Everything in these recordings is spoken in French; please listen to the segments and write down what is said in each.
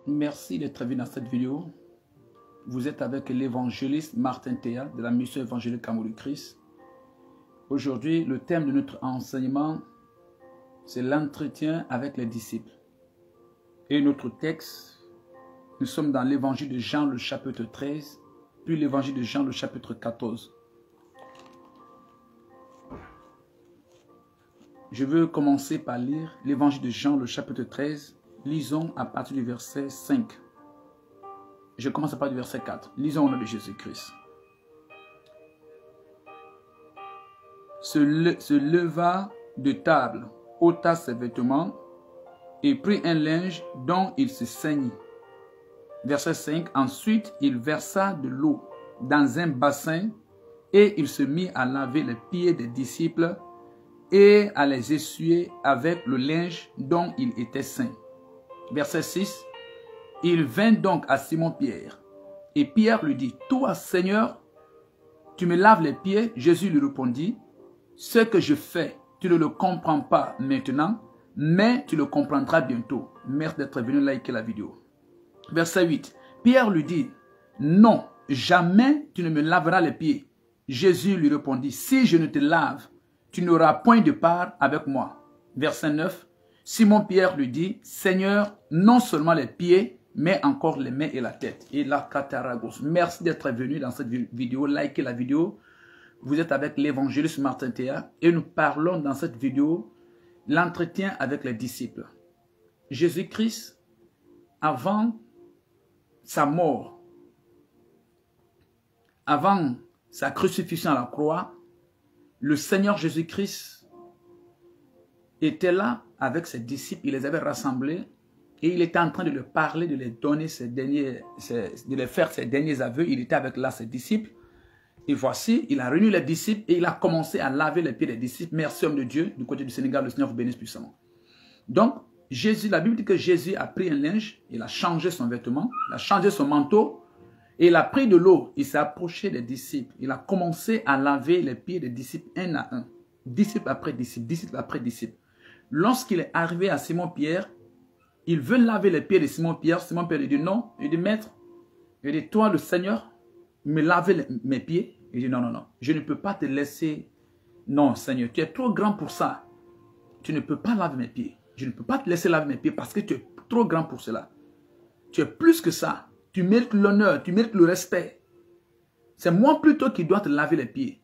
Merci d'être venu dans cette vidéo. Vous êtes avec l'évangéliste Martin Théa de la mission évangélique Amour du Christ. Aujourd'hui, le thème de notre enseignement, c'est l'entretien avec les disciples. Et notre texte, nous sommes dans l'évangile de Jean, le chapitre 13, puis l'évangile de Jean, le chapitre 14. Je veux commencer par lire l'évangile de Jean, le chapitre 13. Lisons à partir du verset 5. Je commence à partir du verset 4. Lisons au nom de Jésus-Christ. Se leva de table, ôta ses vêtements et prit un linge dont il se ceignit. Verset 5. Ensuite, il versa de l'eau dans un bassin et il se mit à laver les pieds des disciples et à les essuyer avec le linge dont il était ceint. Verset 6. Il vint donc à Simon-Pierre. Et Pierre lui dit, « Toi, Seigneur, tu me laves les pieds ?» Jésus lui répondit, « Ce que je fais, tu ne le comprends pas maintenant, mais tu le comprendras bientôt. » Merci d'être venu liker la vidéo. Verset 8. Pierre lui dit, « Non, jamais tu ne me laveras les pieds. » Jésus lui répondit, « Si je ne te lave, tu n'auras point de part avec moi. » Verset 9. Simon-Pierre lui dit, « Seigneur, non seulement les pieds, mais encore les mains et la tête. » Et la cataragos. Merci d'être venu dans cette vidéo. Likez la vidéo. Vous êtes avec l'évangéliste Martin Théa et nous parlons dans cette vidéo l'entretien avec les disciples. Jésus-Christ, avant sa mort, avant sa crucifixion à la croix, le Seigneur Jésus-Christ était là avec ses disciples, il les avait rassemblés et il était en train de leur parler, de les donner de les faire ses derniers aveux. Il était avec là ses disciples. Et voici, il a réuni les disciples et il a commencé à laver les pieds des disciples. Merci homme de Dieu, du côté du Sénégal, le Seigneur vous bénisse puissamment. Donc, Jésus, la Bible dit que Jésus a pris un linge, il a changé son vêtement, il a changé son manteau et il a pris de l'eau. Il s'est approché des disciples. Il a commencé à laver les pieds des disciples un à un. Disciple après disciple, disciple après disciple. Lorsqu'il est arrivé à Simon-Pierre, il veut laver les pieds de Simon-Pierre. Simon-Pierre lui dit non. Il dit, maître, il dit, toi le Seigneur, me laver mes pieds. Il dit non, non, non, je ne peux pas te laisser. Non, Seigneur, tu es trop grand pour ça. Tu ne peux pas laver mes pieds. Je ne peux pas te laisser laver mes pieds parce que tu es trop grand pour cela. Tu es plus que ça. Tu mérites l'honneur, tu mérites le respect. C'est moi plutôt qui dois te laver les pieds.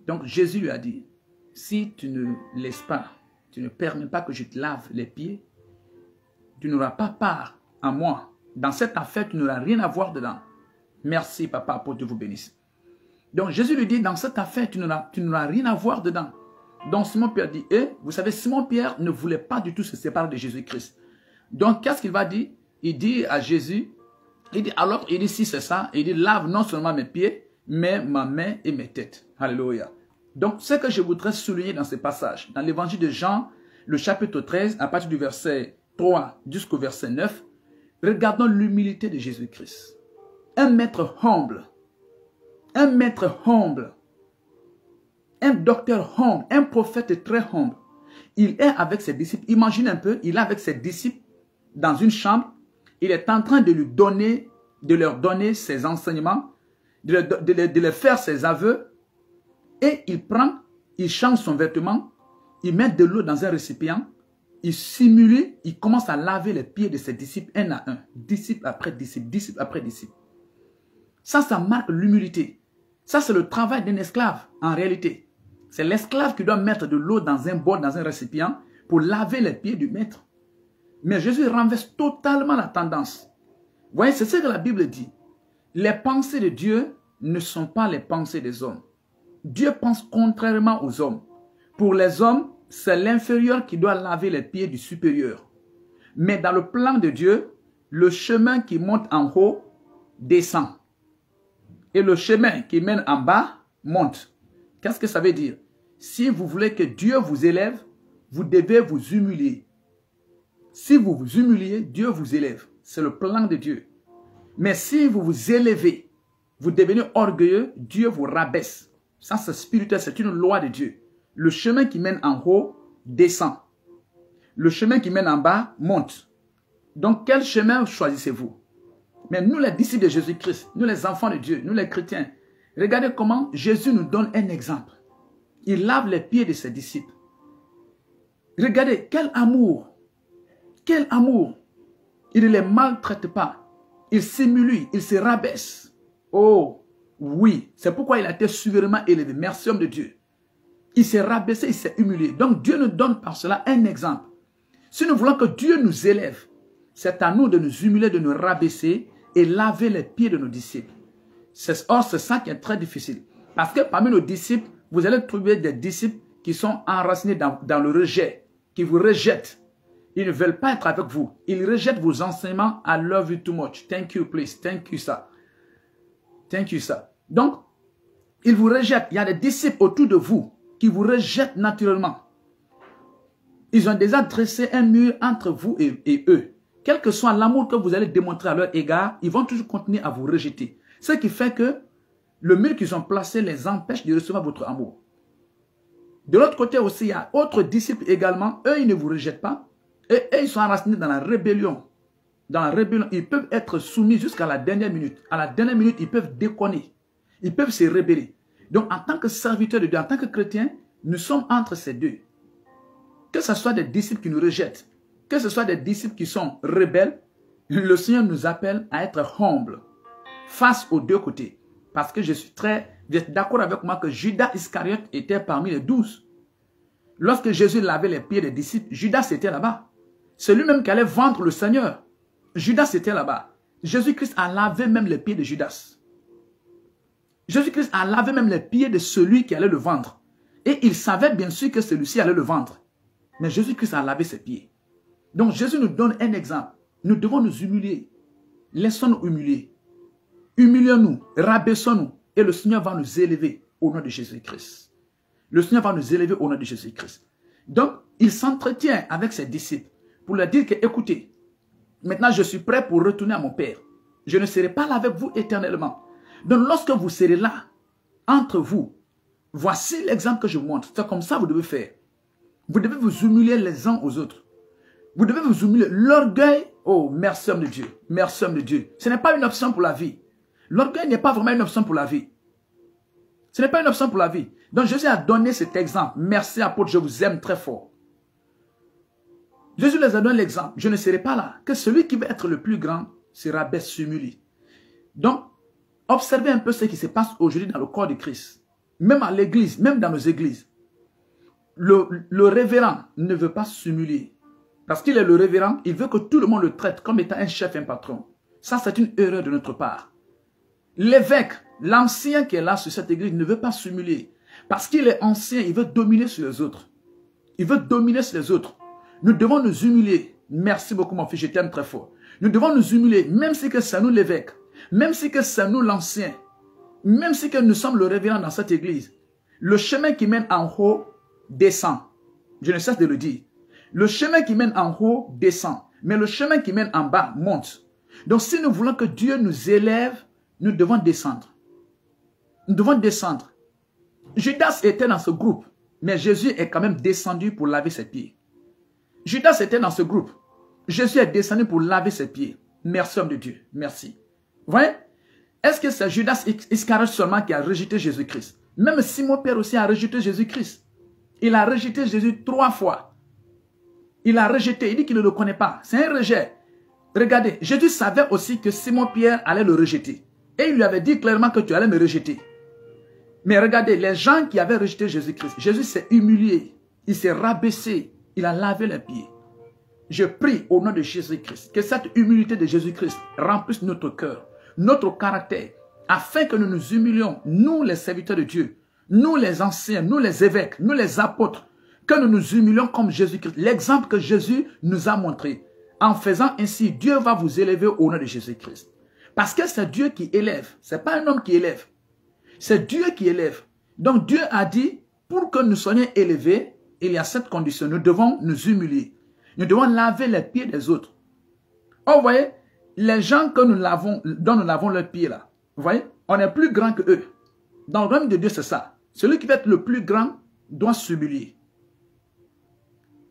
Donc Jésus lui a dit, si tu ne laisses pas, tu ne permets pas que je te lave les pieds, tu n'auras pas part à moi. Dans cette affaire, tu n'auras rien à voir dedans. Merci, papa, pour Dieu vous bénisse. Donc, Jésus lui dit, dans cette affaire, tu n'auras rien à voir dedans. Donc, Simon-Pierre dit, vous savez, Simon-Pierre ne voulait pas du tout se séparer de Jésus-Christ. Donc, qu'est-ce qu'il va dire? Il dit à Jésus, il dit, si c'est ça, il dit, lave non seulement mes pieds, mais ma main et mes têtes. Alléluia. Donc, ce que je voudrais souligner dans ce passage, dans l'évangile de Jean, le chapitre 13, à partir du verset 3 jusqu'au verset 9, regardons l'humilité de Jésus-Christ. Un maître humble, un docteur humble, un prophète très humble. Il est avec ses disciples. Imagine un peu, il est avec ses disciples dans une chambre. Il est en train de leur donner ses enseignements, de leur faire ses aveux. Et il change son vêtement, il met de l'eau dans un récipient, il simule, il commence à laver les pieds de ses disciples un à un, disciple après disciple, disciple après disciple. Ça marque l'humilité. Ça, c'est le travail d'un esclave, en réalité. C'est l'esclave qui doit mettre de l'eau dans un bol, dans un récipient, pour laver les pieds du maître. Mais Jésus renverse totalement la tendance. Vous voyez, c'est ce que la Bible dit. Les pensées de Dieu ne sont pas les pensées des hommes. Dieu pense contrairement aux hommes. Pour les hommes, c'est l'inférieur qui doit laver les pieds du supérieur. Mais dans le plan de Dieu, le chemin qui monte en haut descend. Et le chemin qui mène en bas monte. Qu'est-ce que ça veut dire? Si vous voulez que Dieu vous élève, vous devez vous humilier. Si vous vous humiliez, Dieu vous élève. C'est le plan de Dieu. Mais si vous vous élevez, vous devenez orgueilleux, Dieu vous rabaisse. Ça, c'est spirituel, c'est une loi de Dieu. Le chemin qui mène en haut descend. Le chemin qui mène en bas monte. Donc, quel chemin choisissez-vous? Mais nous, les disciples de Jésus-Christ, nous les enfants de Dieu, nous les chrétiens, regardez comment Jésus nous donne un exemple. Il lave les pieds de ses disciples. Regardez, quel amour! Quel amour! Il ne les maltraite pas. Il s'humilie, il se rabaisse. Oh, oui, c'est pourquoi il a été souverainement élevé. Merci, homme de Dieu. Il s'est rabaissé, il s'est humilié. Donc, Dieu nous donne par cela un exemple. Si nous voulons que Dieu nous élève, c'est à nous de nous humilier, de nous rabaisser et laver les pieds de nos disciples. Or, c'est ça qui est très difficile. Parce que parmi nos disciples, vous allez trouver des disciples qui sont enracinés dans le rejet, qui vous rejettent. Ils ne veulent pas être avec vous. Ils rejettent vos enseignements. I love you too much. Thank you, please. Thank you, sir. Thank you, sir. Donc, ils vous rejettent. Il y a des disciples autour de vous qui vous rejettent naturellement. Ils ont déjà dressé un mur entre vous et eux. Quel que soit l'amour que vous allez démontrer à leur égard, ils vont toujours continuer à vous rejeter. Ce qui fait que le mur qu'ils ont placé les empêche de recevoir votre amour. De l'autre côté aussi, il y a d'autres disciples également. Eux, ils ne vous rejettent pas. Et eux, ils sont enracinés dans la rébellion. Dans la rébellion, ils peuvent être soumis jusqu'à la dernière minute. À la dernière minute, ils peuvent déconner. Ils peuvent se rebeller. Donc, en tant que serviteurs de Dieu, en tant que chrétiens, nous sommes entre ces deux. Que ce soit des disciples qui nous rejettent, que ce soit des disciples qui sont rebelles, le Seigneur nous appelle à être humble face aux deux côtés. Parce que je suis d'accord avec moi que Judas Iscariote était parmi les 12. Lorsque Jésus lavait les pieds des disciples, Judas était là-bas. C'est lui-même qui allait vendre le Seigneur. Judas était là-bas. Jésus-Christ a lavé même les pieds de Judas. Jésus-Christ a lavé même les pieds de celui qui allait le vendre. Et il savait bien sûr que celui-ci allait le vendre. Mais Jésus-Christ a lavé ses pieds. Donc Jésus nous donne un exemple. Nous devons nous humilier. Laissons-nous humilier. Humilions-nous, rabaissons-nous. Et le Seigneur va nous élever au nom de Jésus-Christ. Le Seigneur va nous élever au nom de Jésus-Christ. Donc, il s'entretient avec ses disciples pour leur dire que, écoutez, maintenant je suis prêt pour retourner à mon Père. Je ne serai pas là avec vous éternellement. Donc, lorsque vous serez là, entre vous, voici l'exemple que je vous montre. C'est comme ça que vous devez faire. Vous devez vous humilier les uns aux autres. Vous devez vous humilier. L'orgueil, oh, merci homme de Dieu. Merci homme de Dieu. Ce n'est pas une option pour la vie. L'orgueil n'est pas vraiment une option pour la vie. Ce n'est pas une option pour la vie. Donc Jésus a donné cet exemple. Merci apôtre, je vous aime très fort. Jésus les a donné l'exemple. Je ne serai pas là. Que celui qui veut être le plus grand sera baisse, s'humilie. Donc, observez un peu ce qui se passe aujourd'hui dans le corps de Christ. Même à l'église, même dans nos églises. Le révérend ne veut pas s'humilier. Parce qu'il est le révérend, il veut que tout le monde le traite comme étant un chef, un patron. Ça, c'est une erreur de notre part. L'évêque, l'ancien qui est là sur cette église, ne veut pas s'humilier. Parce qu'il est ancien, il veut dominer sur les autres. Il veut dominer sur les autres. Nous devons nous humilier. Merci beaucoup mon fils, je t'aime très fort. Nous devons nous humilier, même si que c'est nous l'évêque, même si que c'est nous l'ancien, même si que nous sommes le révérend dans cette église. Le chemin qui mène en haut descend. Je ne cesse de le dire. Le chemin qui mène en haut descend. Mais le chemin qui mène en bas monte. Donc si nous voulons que Dieu nous élève, nous devons descendre. Nous devons descendre. Judas était dans ce groupe. Mais Jésus est quand même descendu pour laver ses pieds. Judas était dans ce groupe. Jésus est descendu pour laver ses pieds. Merci homme de Dieu. Merci. Vous voyez? Est-ce que c'est Judas Iscariote seulement qui a rejeté Jésus-Christ? Même Simon Pierre aussi a rejeté Jésus-Christ. Il a rejeté Jésus 3 fois. Il a rejeté. Il dit qu'il ne le connaît pas. C'est un rejet. Regardez, Jésus savait aussi que Simon Pierre allait le rejeter. Et il lui avait dit clairement que tu allais me rejeter. Mais regardez, les gens qui avaient rejeté Jésus-Christ, Jésus s'est humilié. Il s'est rabaissé. Il a lavé les pieds. Je prie au nom de Jésus-Christ que cette humilité de Jésus-Christ remplisse notre cœur, notre caractère, afin que nous nous humilions, nous les serviteurs de Dieu, nous les anciens, nous les évêques, nous les apôtres, que nous nous humilions comme Jésus-Christ. L'exemple que Jésus nous a montré. En faisant ainsi, Dieu va vous élever au nom de Jésus-Christ. Parce que c'est Dieu qui élève. Ce n'est pas un homme qui élève. C'est Dieu qui élève. Donc Dieu a dit, pour que nous soyons élevés, il y a cette condition. Nous devons nous humilier. Nous devons laver les pieds des autres. Oh, vous voyez, les gens que nous lavons, dont nous lavons leurs pieds là, vous voyez, on est plus grand que eux. Dans le royaume de Dieu, c'est ça. Celui qui va être le plus grand doit s'humilier.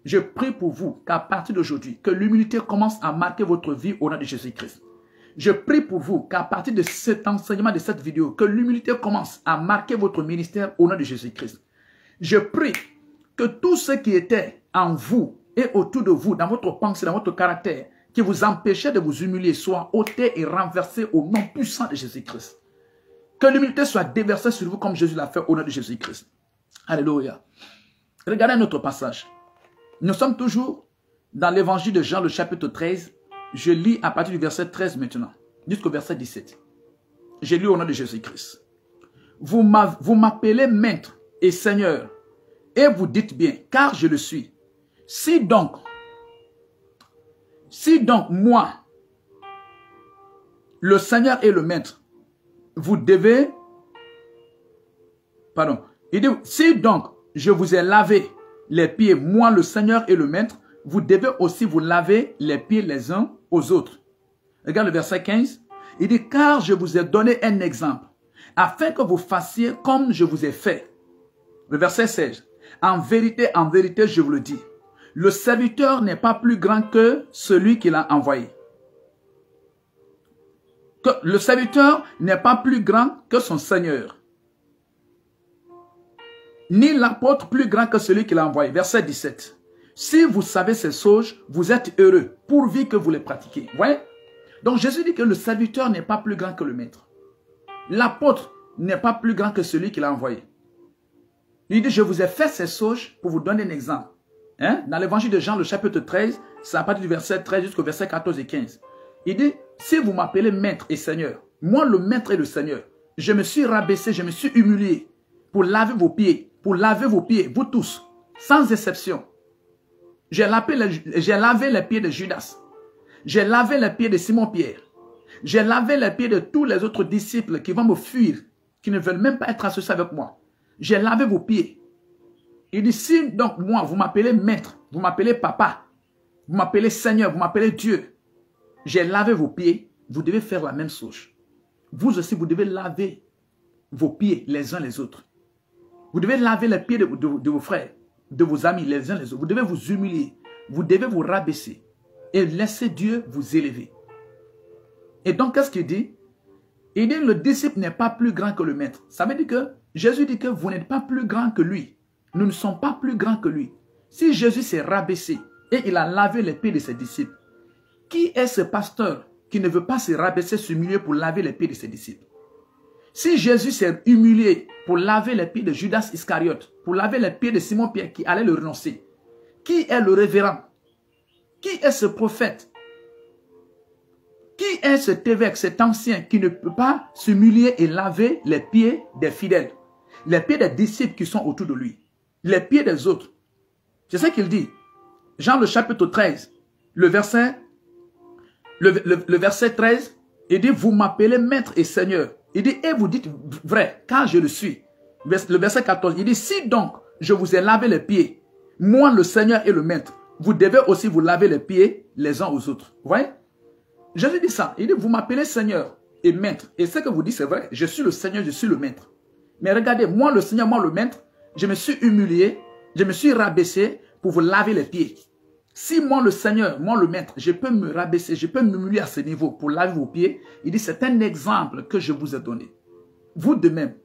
Je prie pour vous qu'à partir d'aujourd'hui, que l'humilité commence à marquer votre vie au nom de Jésus-Christ. Je prie pour vous qu'à partir de cet enseignement, de cette vidéo, que l'humilité commence à marquer votre ministère au nom de Jésus-Christ. Je prie que tout ce qui était en vous et autour de vous, dans votre pensée, dans votre caractère, qui vous empêchait de vous humilier, soit ôté et renversé au nom puissant de Jésus-Christ. Que l'humilité soit déversée sur vous comme Jésus l'a fait au nom de Jésus-Christ. Alléluia. Regardez notre passage. Nous sommes toujours dans l'évangile de Jean, le chapitre 13. Je lis à partir du verset 13 maintenant, jusqu'au verset 17. Je lis au nom de Jésus-Christ. Vous m'appelez maître et seigneur, et vous dites bien, car je le suis. Si donc moi, le Seigneur et le maître, vous devez, il dit, si donc je vous ai lavé les pieds, moi le Seigneur et le maître, vous devez aussi vous laver les pieds les uns aux autres. Regarde le verset 15. Il dit, car je vous ai donné un exemple, afin que vous fassiez comme je vous ai fait. Le verset 16. En vérité, je vous le dis, le serviteur n'est pas plus grand que celui qui l'a envoyé. Que le serviteur n'est pas plus grand que son Seigneur. Ni l'apôtre plus grand que celui qui l'a envoyé. Verset 17. Si vous savez ces choses, vous êtes heureux, pourvu que vous les pratiquez. Vous voyez? Donc Jésus dit que le serviteur n'est pas plus grand que le maître. L'apôtre n'est pas plus grand que celui qui l'a envoyé. Il dit, je vous ai fait ces choses pour vous donner un exemple. Dans l'évangile de Jean, le chapitre 13, c'est à partir du verset 13 jusqu'au verset 14 et 15. Il dit, si vous m'appelez maître et seigneur, moi le maître et le seigneur, je me suis rabaissé, je me suis humilié pour laver vos pieds, vous tous, sans exception. J'ai lavé les pieds de Judas. J'ai lavé les pieds de Simon-Pierre. J'ai lavé les pieds de tous les autres disciples qui vont me fuir, qui ne veulent même pas être associés avec moi. J'ai lavé vos pieds. Il dit, si donc moi, vous m'appelez maître, vous m'appelez papa, vous m'appelez Seigneur, vous m'appelez Dieu, j'ai lavé vos pieds, vous devez faire la même chose. Vous aussi, vous devez laver vos pieds les uns les autres. Vous devez laver les pieds de vos frères, de vos amis les uns les autres. Vous devez vous humilier, vous devez vous rabaisser et laisser Dieu vous élever. Et donc, qu'est-ce qu'il dit? Il dit, le disciple n'est pas plus grand que le maître. Ça veut dire que Jésus dit que vous n'êtes pas plus grand que lui. Nous ne sommes pas plus grands que lui. Si Jésus s'est rabaissé et il a lavé les pieds de ses disciples, qui est ce pasteur qui ne veut pas se rabaisser, s'humilier pour laver les pieds de ses disciples? Si Jésus s'est humilié pour laver les pieds de Judas Iscariote, pour laver les pieds de Simon-Pierre qui allait le renoncer, qui est le révérend? Qui est ce prophète? Qui est cet évêque, cet ancien qui ne peut pas s'humilier et laver les pieds des fidèles, les pieds des disciples qui sont autour de lui, les pieds des autres? C'est ce qu'il dit. Jean le chapitre 13, le verset 13, il dit, vous m'appelez maître et seigneur. Il dit, et vous dites vrai, car je le suis. Le verset 14, il dit, si donc je vous ai lavé les pieds, moi le Seigneur et le maître, vous devez aussi vous laver les pieds les uns aux autres. Vous voyez? Jésus dit ça. Il dit, vous m'appelez Seigneur et maître. Et ce que vous dites, c'est vrai. Je suis le Seigneur, je suis le maître. Mais regardez, moi le Seigneur, moi le maître, je me suis humilié, je me suis rabaissé pour vous laver les pieds. Si moi le Seigneur, moi le maître, je peux me rabaisser, je peux m'humilier à ce niveau pour laver vos pieds, il dit, c'est un exemple que je vous ai donné. Vous de même.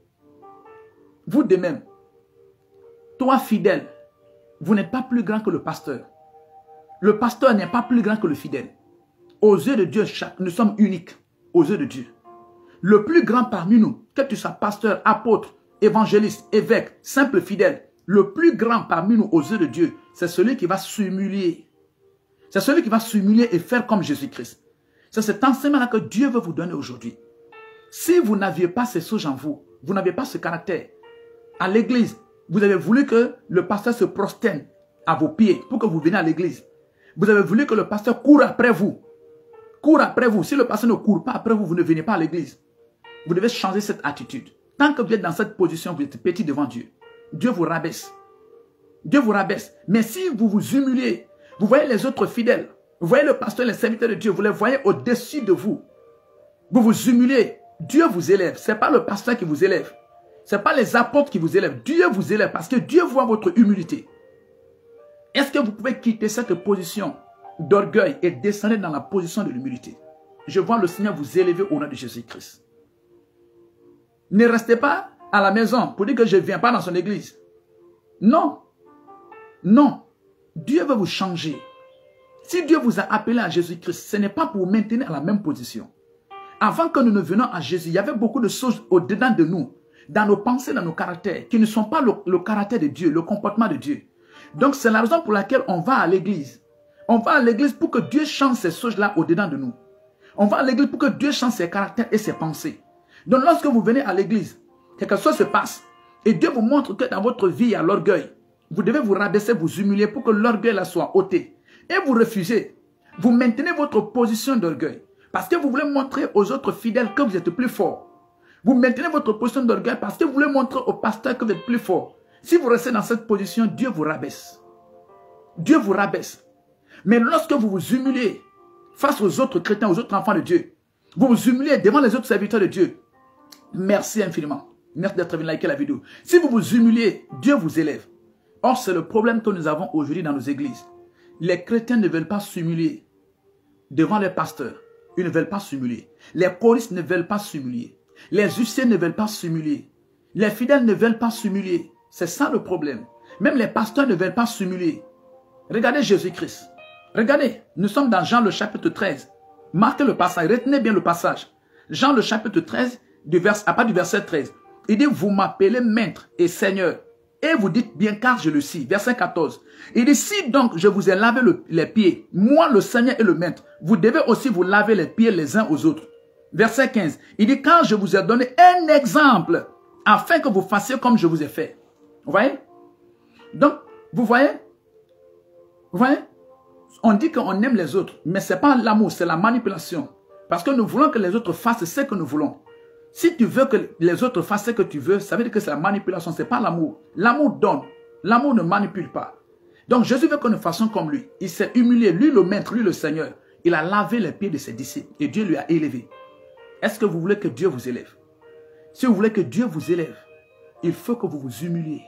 Vous de même. Toi fidèle, vous n'êtes pas plus grand que le pasteur. Le pasteur n'est pas plus grand que le fidèle. Aux yeux de Dieu, nous sommes uniques. Aux yeux de Dieu. Le plus grand parmi nous, que tu sois pasteur, apôtre, évangéliste, évêque, simple fidèle, le plus grand parmi nous aux yeux de Dieu, c'est celui qui va s'humilier. C'est celui qui va s'humilier et faire comme Jésus-Christ. C'est cet enseignement-là que Dieu veut vous donner aujourd'hui. Si vous n'aviez pas ces choses en vous, vous n'aviez pas ce caractère, à l'église, vous avez voulu que le pasteur se prosterne à vos pieds pour que vous veniez à l'église. Vous avez voulu que le pasteur court après vous. Court après vous. Si le pasteur ne court pas après vous, vous ne venez pas à l'église. Vous devez changer cette attitude. Tant que vous êtes dans cette position, vous êtes petit devant Dieu. Dieu vous rabaisse. Dieu vous rabaisse. Mais si vous vous humiliez, vous voyez les autres fidèles, vous voyez le pasteur, les serviteurs de Dieu, vous les voyez au-dessus de vous. Vous vous humiliez. Dieu vous élève. Ce n'est pas le pasteur qui vous élève. Ce n'est pas les apôtres qui vous élèvent. Dieu vous élève parce que Dieu voit votre humilité. Est-ce que vous pouvez quitter cette position d'orgueil et descendre dans la position de l'humilité? Je vois le Seigneur vous élever au nom de Jésus-Christ. Ne restez pas à la maison pour dire que je ne viens pas dans son église. Non. Non. Dieu veut vous changer. Si Dieu vous a appelé à Jésus-Christ, ce n'est pas pour vous maintenir à la même position. Avant que nous ne venions à Jésus, il y avait beaucoup de choses au-dedans de nous, dans nos pensées, dans nos caractères, qui ne sont pas le caractère de Dieu, le comportement de Dieu. Donc c'est la raison pour laquelle on va à l'église. On va à l'église pour que Dieu change ces choses-là au-dedans de nous. On va à l'église pour que Dieu change ses caractères et ses pensées. Donc lorsque vous venez à l'église, quelque chose se passe et Dieu vous montre que dans votre vie il y a l'orgueil. Vous devez vous rabaisser, vous humilier pour que l'orgueil là soit ôté. Et vous refusez. Vous maintenez votre position d'orgueil. Parce que vous voulez montrer aux autres fidèles que vous êtes plus fort. Vous maintenez votre position d'orgueil parce que vous voulez montrer au pasteur que vous êtes plus fort. Si vous restez dans cette position, Dieu vous rabaisse. Dieu vous rabaisse. Mais lorsque vous vous humiliez face aux autres chrétiens, aux autres enfants de Dieu, vous vous humiliez devant les autres serviteurs de Dieu. Merci infiniment. Merci d'être venu liker la vidéo. Si vous vous humiliez, Dieu vous élève. Or, c'est le problème que nous avons aujourd'hui dans nos églises. Les chrétiens ne veulent pas s'humilier devant les pasteurs. Ils ne veulent pas s'humilier. Les choristes ne veulent pas s'humilier. Les huissiers ne veulent pas s'humilier. Les fidèles ne veulent pas s'humilier. C'est ça le problème. Même les pasteurs ne veulent pas s'humilier. Regardez Jésus-Christ. Regardez, nous sommes dans Jean le chapitre 13. Marquez le passage, retenez bien le passage. Jean le chapitre 13, à partir du verset 13. Il dit, vous m'appelez maître et seigneur. Et vous dites bien car je le suis. Verset 14. Il dit, si donc je vous ai lavé les pieds, moi le Seigneur et le maître, vous devez aussi vous laver les pieds les uns aux autres. Verset 15. Il dit, car je vous ai donné un exemple, afin que vous fassiez comme je vous ai fait. Vous voyez? Donc, vous voyez? Vous voyez? On dit qu'on aime les autres, mais ce n'est pas l'amour, c'est la manipulation. Parce que nous voulons que les autres fassent ce que nous voulons. Si tu veux que les autres fassent ce que tu veux, ça veut dire que c'est la manipulation, ce n'est pas l'amour. L'amour donne, l'amour ne manipule pas. Donc Jésus veut que nous fassions comme lui. Il s'est humilié, lui le maître, lui le Seigneur. Il a lavé les pieds de ses disciples et Dieu lui a élevé. Est-ce que vous voulez que Dieu vous élève? Si vous voulez que Dieu vous élève, il faut que vous vous humiliez.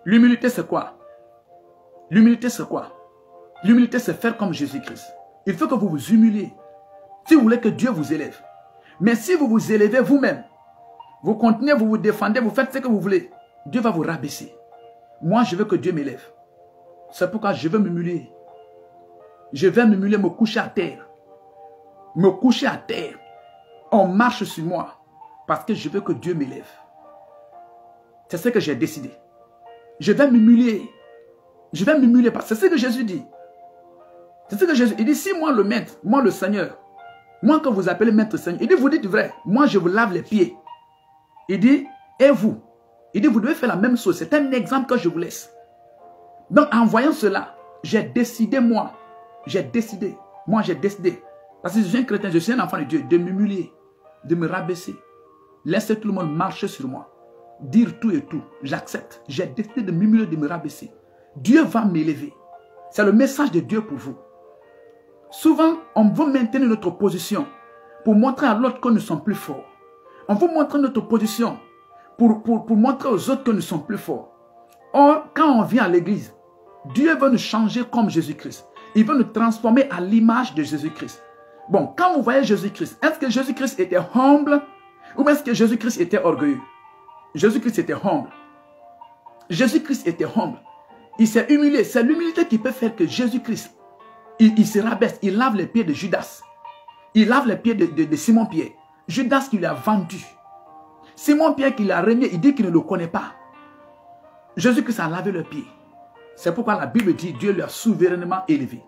L'humilité c'est quoi? L'humilité c'est quoi? L'humilité c'est faire comme Jésus-Christ. Il faut que vous vous humiliez. Si vous voulez que Dieu vous élève. Mais si vous vous élevez vous-même, vous continuez, vous vous défendez, vous faites ce que vous voulez, Dieu va vous rabaisser. Moi, je veux que Dieu m'élève. C'est pourquoi je veux m'humilier. Je vais m'humilier, me coucher à terre. Me coucher à terre. On marche sur moi. Parce que je veux que Dieu m'élève. C'est ce que j'ai décidé. Je vais m'humilier. Je vais m'humilier. C'est ce que Jésus dit. C'est ce que Jésus dit. Il dit, si moi le maître, moi le Seigneur, moi que vous appelez maître Seigneur, il dit, vous dites vrai, moi je vous lave les pieds. Il dit, et vous? Il dit, vous devez faire la même chose. C'est un exemple que je vous laisse. Donc, en voyant cela, j'ai décidé, moi, j'ai décidé, parce que je suis un chrétien, je suis un enfant de Dieu, de m'humilier, de me rabaisser. Laissez tout le monde marcher sur moi. Dire tout et tout, j'accepte. J'ai décidé de m'humilier, de me rabaisser. Dieu va m'élever. C'est le message de Dieu pour vous. Souvent, on veut maintenir notre position pour montrer à l'autre que nous sommes plus forts. On veut montrer notre position pour montrer aux autres que nous sommes plus forts. Or, quand on vient à l'église, Dieu veut nous changer comme Jésus-Christ. Il veut nous transformer à l'image de Jésus-Christ. Bon, quand vous voyez Jésus-Christ, est-ce que Jésus-Christ était humble ou est-ce que Jésus-Christ était orgueilleux? Jésus-Christ était humble. Jésus-Christ était humble. Il s'est humilié. C'est l'humilité qui peut faire que Jésus-Christ, il se rabaisse. Il lave les pieds de Judas. Il lave les pieds de Simon-Pierre. Judas qui lui a vendu. Simon-Pierre qui l'a renié, il dit qu'il ne le connaît pas. Jésus-Christ a lavé leurs pieds. C'est pourquoi la Bible dit Dieu lui a souverainement élevé.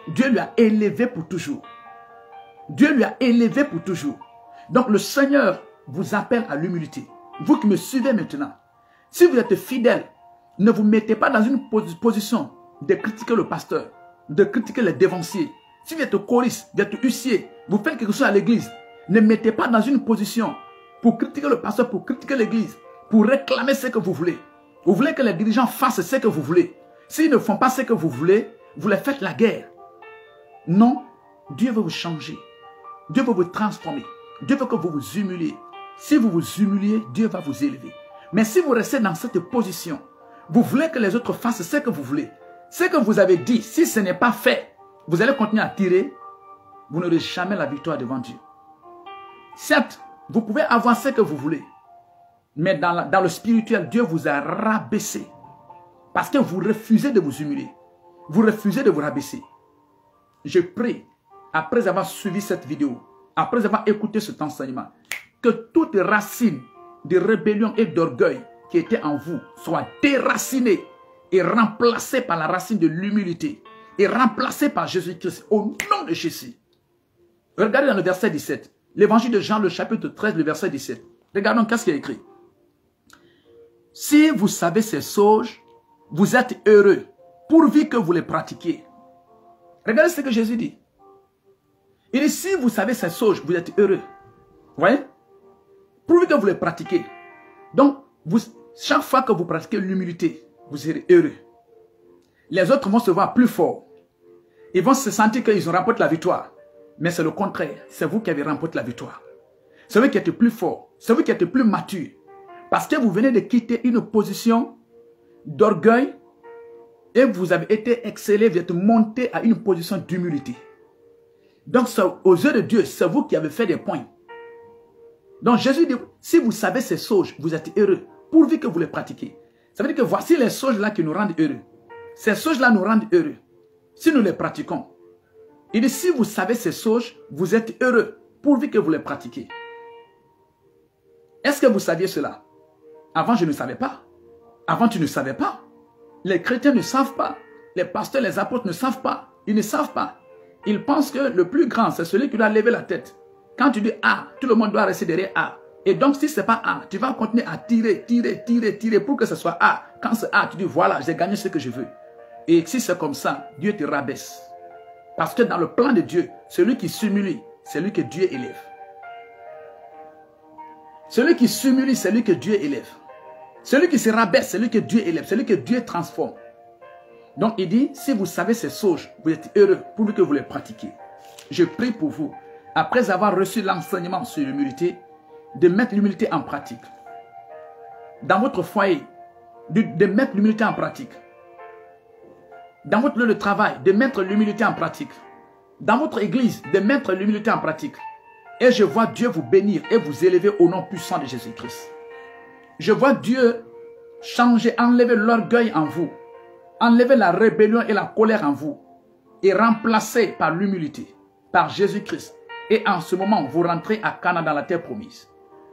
Dieu lui a élevé pour toujours. Dieu lui a élevé pour toujours. Donc le Seigneur vous appelle à l'humilité. Vous qui me suivez maintenant, si vous êtes fidèle, ne vous mettez pas dans une position de critiquer le pasteur, de critiquer les dévanciers. Si vous êtes choriste, vous êtes huissier, vous faites quelque chose à l'église, ne mettez pas dans une position pour critiquer le pasteur, pour critiquer l'église, pour réclamer ce que vous voulez. Vous voulez que les dirigeants fassent ce que vous voulez. S'ils ne font pas ce que vous voulez, vous leur faites la guerre. Non, Dieu veut vous changer. Dieu veut vous transformer. Dieu veut que vous vous humiliez. Si vous vous humiliez, Dieu va vous élever. Mais si vous restez dans cette position, vous voulez que les autres fassent ce que vous voulez, Ce que vous avez dit, si ce n'est pas fait, vous allez continuer à tirer, vous n'aurez jamais la victoire devant Dieu. Certes, vous pouvez avoir ce que vous voulez, mais dans le spirituel, Dieu vous a rabaissé. Parce que vous refusez de vous humilier. Vous refusez de vous rabaisser. Je prie, après avoir suivi cette vidéo, après avoir écouté cet enseignement, que toute racine de rébellion et d'orgueil qui était en vous soit déracinée et remplacée par la racine de l'humilité et remplacée par Jésus-Christ au nom de Jésus. Regardez dans le verset 17, l'évangile de Jean, le chapitre 13, le verset 17. Regardons qu'est-ce qu'il y a écrit. Si vous savez ces choses, vous êtes heureux, pourvu que vous les pratiquiez. Regardez ce que Jésus dit. Il dit, si vous savez ces choses, vous êtes heureux. Vous voyez? Pourvu que vous les pratiquez. Donc, chaque fois que vous pratiquez l'humilité, vous serez heureux. Les autres vont se voir plus forts. Ils vont se sentir qu'ils ont remporté la victoire. Mais c'est le contraire. C'est vous qui avez remporté la victoire. C'est vous qui êtes plus fort. C'est vous qui êtes plus mature. Parce que vous venez de quitter une position d'orgueil et vous avez été excellé, vous êtes monté à une position d'humilité. Donc, aux yeux de Dieu, c'est vous qui avez fait des points. Donc, Jésus dit, si vous savez ces choses, vous êtes heureux, pourvu que vous les pratiquez. Ça veut dire que voici les choses-là qui nous rendent heureux. Ces choses-là nous rendent heureux, si nous les pratiquons. Il dit, si vous savez ces choses, vous êtes heureux, pourvu que vous les pratiquez. Est-ce que vous saviez cela? Avant, je ne savais pas. Avant, tu ne savais pas. Les chrétiens ne savent pas. Les pasteurs, les apôtres ne savent pas. Ils ne savent pas. Ils pensent que le plus grand, c'est celui qui doit lever la tête. Quand tu dis A, tout le monde doit rester derrière A. Et donc, si ce n'est pas A, tu vas continuer à tirer pour que ce soit A. Quand c'est A, tu dis, voilà, j'ai gagné ce que je veux. Et si c'est comme ça, Dieu te rabaisse. Parce que dans le plan de Dieu, celui qui s'humilie, c'est lui que Dieu élève. Celui qui s'humilie, c'est lui que Dieu élève. Celui qui se rabaisse, c'est lui que Dieu élève. Celui que Dieu transforme. Donc il dit, si vous savez ces choses, vous êtes heureux pourvu que vous les pratiquiez. Je prie pour vous, après avoir reçu l'enseignement sur l'humilité, de mettre l'humilité en pratique. Dans votre foyer, de mettre l'humilité en pratique. Dans votre lieu de travail, de mettre l'humilité en pratique. Dans votre église, de mettre l'humilité en pratique. Et je vois Dieu vous bénir et vous élever au nom puissant de Jésus-Christ. Je vois Dieu changer, enlever l'orgueil en vous. Enlever la rébellion et la colère en vous. Et remplacer par l'humilité, par Jésus-Christ. Et en ce moment, vous rentrez à Canaan dans la terre promise.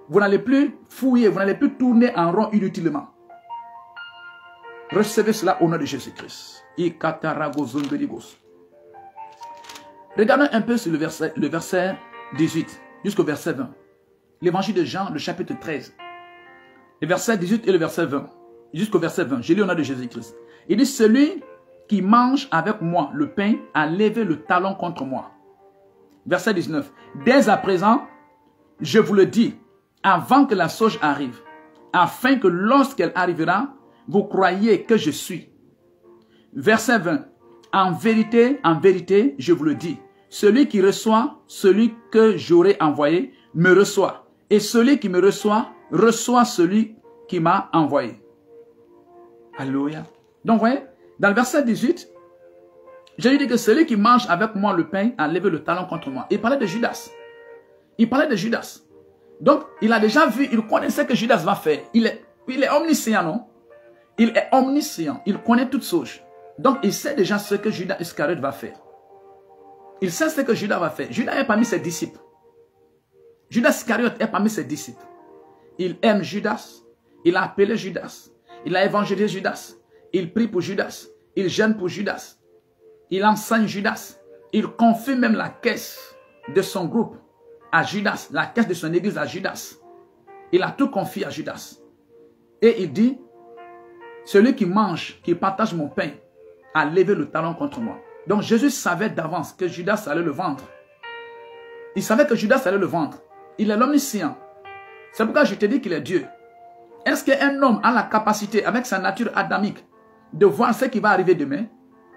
Vous n'allez plus fouiller, vous n'allez plus tourner en rond inutilement. Recevez cela au nom de Jésus-Christ. Regardons un peu sur le verset 18 jusqu'au verset 20. L'évangile de Jean, le chapitre 13. Le verset 18 et le verset 20. Jusqu'au verset 20. Je lis au nom de Jésus-Christ. Il dit, celui qui mange avec moi le pain a levé le talon contre moi. Verset 19. Dès à présent, je vous le dis, avant que la sauge arrive, afin que lorsqu'elle arrivera, vous croyez que je suis. Verset 20. En vérité, je vous le dis, celui qui reçoit celui que j'aurai envoyé me reçoit. Et celui qui me reçoit, reçoit celui qui m'a envoyé. Alléluia. Donc, vous voyez, dans le verset 18, j'ai dit que celui qui mange avec moi le pain a levé le talon contre moi. Il parlait de Judas. Il parlait de Judas. Donc, il a déjà vu, il connaissait que Judas va faire. Il est omniscient, non? Il est omniscient. Il connaît toutes choses. Donc, il sait déjà ce que Judas Iscariote va faire. Il sait ce que Judas va faire. Judas est parmi ses disciples. Judas Iscariote est parmi ses disciples. Il aime Judas. Il a appelé Judas. Il a évangélisé Judas. Il prie pour Judas. Il jeûne pour Judas. Il enseigne Judas. Il confie même la caisse de son groupe à Judas. La caisse de son église à Judas. Il a tout confié à Judas. Et il dit, celui qui mange, qui partage mon pain, a levé le talon contre moi. Donc Jésus savait d'avance que Judas allait le vendre. Il savait que Judas allait le vendre. Il est l'omniscient. C'est pourquoi je te dis qu'il est Dieu. Est-ce qu'un homme a la capacité, avec sa nature adamique, de voir ce qui va arriver demain?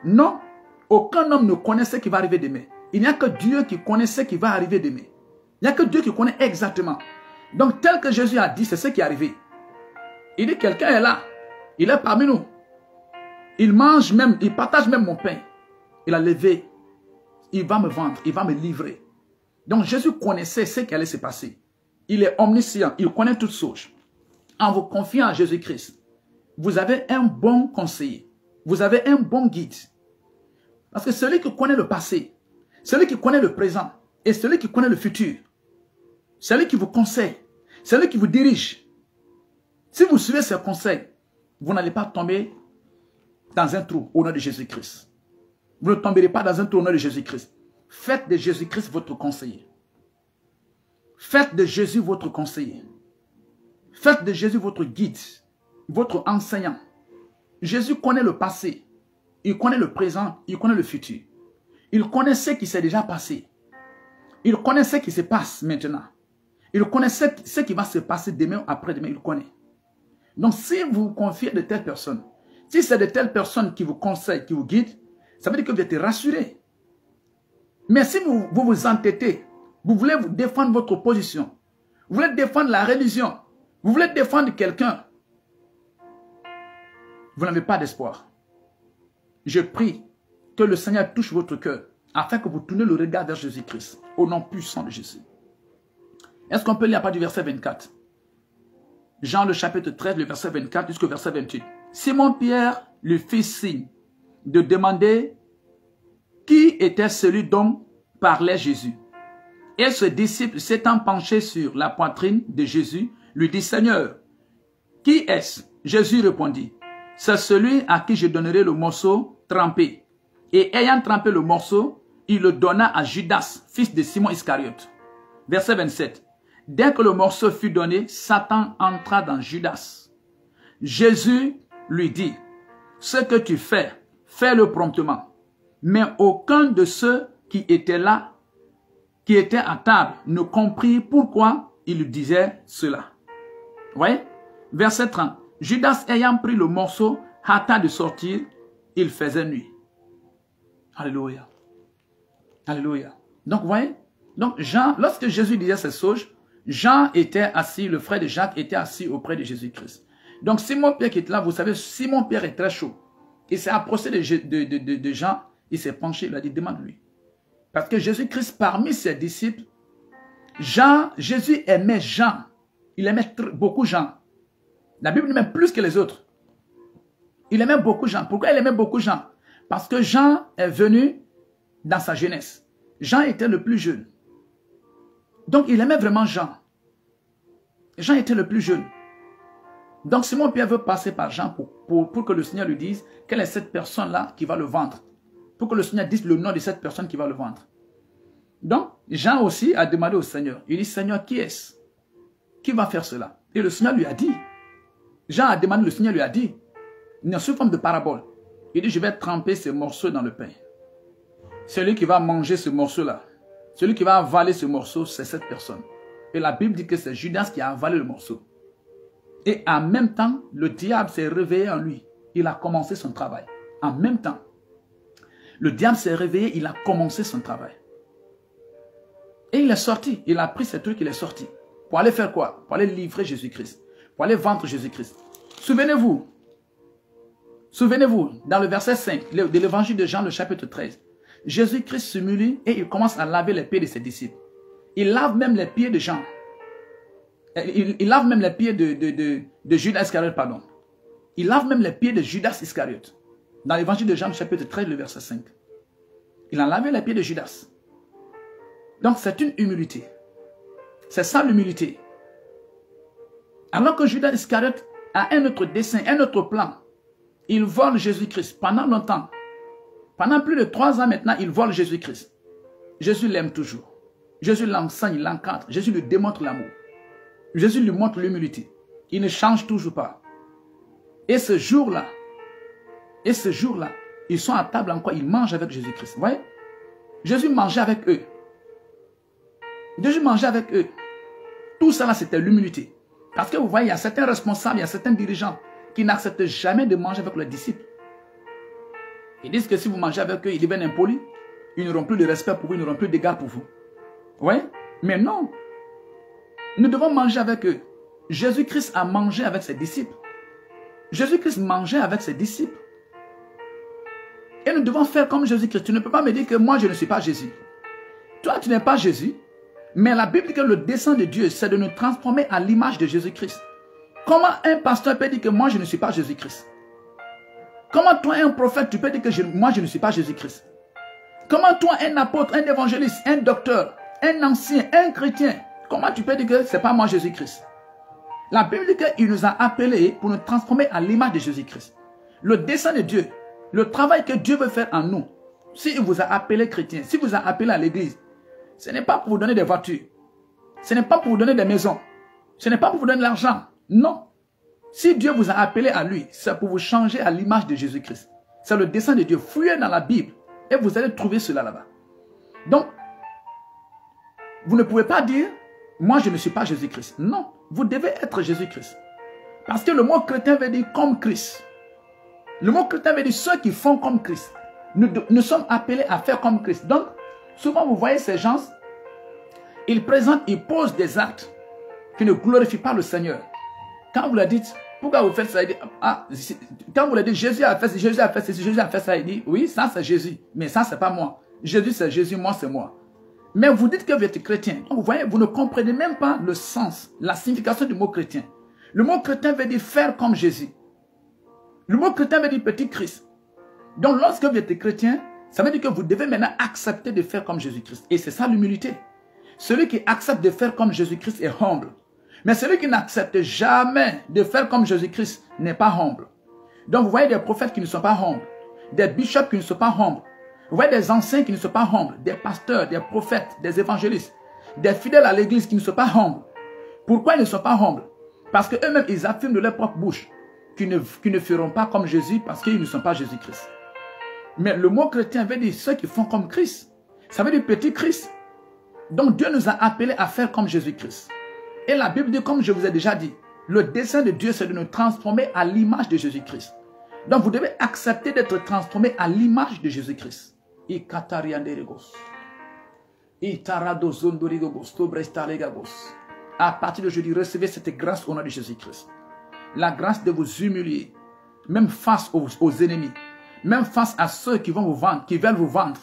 Non. Aucun homme ne connaît ce qui va arriver demain. Il n'y a que Dieu qui connaît ce qui va arriver demain. Il n'y a que Dieu qui connaît exactement. Donc tel que Jésus a dit, c'est ce qui est arrivé. Il dit quelqu'un est là. Il est parmi nous. Il mange même, il partage même mon pain. Il a levé. Il va me vendre, il va me livrer. Donc Jésus connaissait ce qui allait se passer. Il est omniscient, il connaît toutes choses. En vous confiant à Jésus-Christ, vous avez un bon conseiller. Vous avez un bon guide. Parce que celui qui connaît le passé, celui qui connaît le présent et celui qui connaît le futur, celui qui vous conseille, celui qui vous dirige, si vous suivez ses conseils, vous n'allez pas tomber dans un trou au nom de Jésus-Christ. Vous ne tomberez pas dans un trou au nom de Jésus-Christ. Faites de Jésus-Christ votre conseiller. Faites de Jésus votre conseiller. Faites de Jésus votre guide, votre enseignant. Jésus connaît le passé. Il connaît le présent. Il connaît le futur. Il connaît ce qui s'est déjà passé. Il connaît ce qui se passe maintenant. Il connaît ce qui va se passer demain ou après-demain. Il connaît. Donc, si vous vous confiez de telles personnes, si c'est de telles personnes qui vous conseillent, qui vous guident, ça veut dire que vous êtes rassurés. Mais si vous vous entêtez, vous voulez vous défendre votre position, vous voulez défendre la religion, vous voulez défendre quelqu'un, vous n'avez pas d'espoir. Je prie que le Seigneur touche votre cœur afin que vous tournez le regard vers Jésus-Christ, au nom puissant de Jésus. Est-ce qu'on peut lire à partir du verset 24? Jean le chapitre 13, le verset 24 jusqu'au verset 28. Simon-Pierre lui fit signe de demander qui était celui dont parlait Jésus. Et ce disciple, s'étant penché sur la poitrine de Jésus, lui dit, Seigneur, qui est-ce? Jésus répondit, c'est celui à qui je donnerai le morceau trempé. Et ayant trempé le morceau, il le donna à Judas, fils de Simon Iscariote. Verset 27. Dès que le morceau fut donné, Satan entra dans Judas. Jésus lui dit, ce que tu fais, fais-le promptement. Mais aucun de ceux qui étaient là, qui étaient à table, ne comprit pourquoi il lui disait cela. Vous voyez? Verset 30. Judas ayant pris le morceau, hâta de sortir, il faisait nuit. Alléluia. Alléluia. Donc, vous voyez? Donc, Jean, lorsque Jésus disait ces choses, Jean était assis, le frère de Jacques était assis auprès de Jésus-Christ. Donc, Simon-Pierre qui est là, vous savez, Simon-Pierre est très chaud. Il s'est approché de Jean, il s'est penché, il a dit, demande-lui. Parce que Jésus-Christ, parmi ses disciples, Jésus aimait Jean. Il aimait beaucoup Jean. La Bible aimait plus que les autres. Il aimait beaucoup Jean. Pourquoi il aimait beaucoup Jean? Parce que Jean est venu dans sa jeunesse. Jean était le plus jeune. Donc, il aimait vraiment Jean. Jean était le plus jeune. Donc, Simon-Pierre veut passer par Jean pour que le Seigneur lui dise quelle est cette personne-là qui va le vendre. Pour que le Seigneur dise le nom de cette personne qui va le vendre. Donc, Jean aussi a demandé au Seigneur. Il dit, Seigneur, qui est-ce? Qui va faire cela? Et le Seigneur lui a dit. Jean a demandé, le Seigneur lui a dit. Une sous forme de parabole. Il dit, je vais tremper ces morceaux dans le pain. Celui qui va manger ce morceau-là, celui qui va avaler ce morceau, c'est cette personne. Et la Bible dit que c'est Judas qui a avalé le morceau. Et en même temps, le diable s'est réveillé en lui. Il a commencé son travail. En même temps, le diable s'est réveillé, il a commencé son travail. Et il est sorti. Il a pris ce truc, il est sorti. Pour aller faire quoi? Pour aller livrer Jésus-Christ. Pour aller vendre Jésus-Christ. Souvenez-vous, dans le verset 5 de l'évangile de Jean, le chapitre 13, Jésus-Christ s'humilie et il commence à laver les pieds de ses disciples. Il lave même les pieds de Jean. Il lave même les pieds de Judas Iscariote, pardon. Il lave même les pieds de Judas Iscariote. Dans l'évangile de Jean, chapitre 13, le verset 5. Il a lavé les pieds de Judas. Donc c'est une humilité. C'est ça l'humilité. Alors que Judas Iscariote a un autre dessein, un autre plan. Il vole Jésus-Christ pendant longtemps. Pendant plus de 3 ans maintenant, il vole Jésus-Christ. Jésus l'aime toujours. Jésus l'enseigne, il l'encadre. Jésus lui démontre l'amour. Jésus lui montre l'humilité. Il ne change toujours pas. Et ce jour-là, ils sont à table encore, ils mangent avec Jésus-Christ. Vous voyez? Jésus mangeait avec eux. Jésus mangeait avec eux. Tout ça là, c'était l'humilité. Parce que vous voyez, il y a certains responsables, il y a certains dirigeants qui n'acceptent jamais de manger avec leurs disciples. Ils disent que si vous mangez avec eux, ils deviennent impolis. Ils n'auront plus de respect pour vous, ils n'auront plus d'égard pour vous. Oui? Mais non. Nous devons manger avec eux. Jésus-Christ a mangé avec ses disciples. Jésus-Christ mangeait avec ses disciples. Et nous devons faire comme Jésus-Christ. Tu ne peux pas me dire que moi, je ne suis pas Jésus. Toi, tu n'es pas Jésus. Mais la Bible dit que le dessein de Dieu, c'est de nous transformer à l'image de Jésus-Christ. Comment un pasteur peut dire que moi, je ne suis pas Jésus-Christ? Comment toi, un prophète, tu peux dire que moi, je ne suis pas Jésus-Christ? Comment toi, un apôtre, un évangéliste, un docteur, un ancien, un chrétien, comment tu peux dire que ce n'est pas moi Jésus-Christ? La Bible dit qu'il nous a appelés pour nous transformer à l'image de Jésus-Christ. Le dessein de Dieu, le travail que Dieu veut faire en nous, s'il vous a appelé chrétien, s'il vous a appelé à l'église, ce n'est pas pour vous donner des voitures, ce n'est pas pour vous donner des maisons, ce n'est pas pour vous donner de l'argent, non. Si Dieu vous a appelé à lui, c'est pour vous changer à l'image de Jésus-Christ. C'est le dessein de Dieu. Fouillez dans la Bible et vous allez trouver cela là-bas. Donc, vous ne pouvez pas dire, moi je ne suis pas Jésus-Christ. Non, vous devez être Jésus-Christ. Parce que le mot chrétien veut dire comme Christ. Le mot chrétien veut dire ceux qui font comme Christ. Nous sommes appelés à faire comme Christ. Donc, souvent vous voyez ces gens, ils posent des actes qui ne glorifient pas le Seigneur. Quand vous leur dites, pourquoi vous faites ça, il dit, quand vous leur dites, Jésus a fait Jésus a fait ceci, Jésus a fait ça, il dit, oui, ça c'est Jésus, mais ça c'est pas moi. Jésus c'est Jésus, moi c'est moi. Mais vous dites que vous êtes chrétien. Donc vous voyez, vous ne comprenez même pas le sens, la signification du mot chrétien. Le mot chrétien veut dire faire comme Jésus. Le mot chrétien veut dire petit Christ. Donc lorsque vous êtes chrétien, ça veut dire que vous devez maintenant accepter de faire comme Jésus-Christ. Et c'est ça l'humilité. Celui qui accepte de faire comme Jésus-Christ est humble. Mais celui qui n'accepte jamais de faire comme Jésus-Christ n'est pas humble. Donc vous voyez des prophètes qui ne sont pas humbles, des bishops qui ne sont pas humbles, vous voyez des anciens qui ne sont pas humbles, des pasteurs, des prophètes, des évangélistes, des fidèles à l'église qui ne sont pas humbles. Pourquoi ils ne sont pas humbles? Parce qu'eux-mêmes, ils affirment de leur propre bouche qu'ils ne feront pas comme Jésus parce qu'ils ne sont pas Jésus-Christ. Mais le mot chrétien veut dire ceux qui font comme Christ. Ça veut dire petit Christ. Donc Dieu nous a appelés à faire comme Jésus-Christ. Et la Bible dit, comme je vous ai déjà dit, le dessein de Dieu, c'est de nous transformer à l'image de Jésus-Christ. Donc, vous devez accepter d'être transformé à l'image de Jésus-Christ. À partir d'aujourd'hui, recevez cette grâce au nom de Jésus-Christ. La grâce de vous humilier, même face aux ennemis, même face à ceux qui vont vous vendre, qui veulent vous vendre,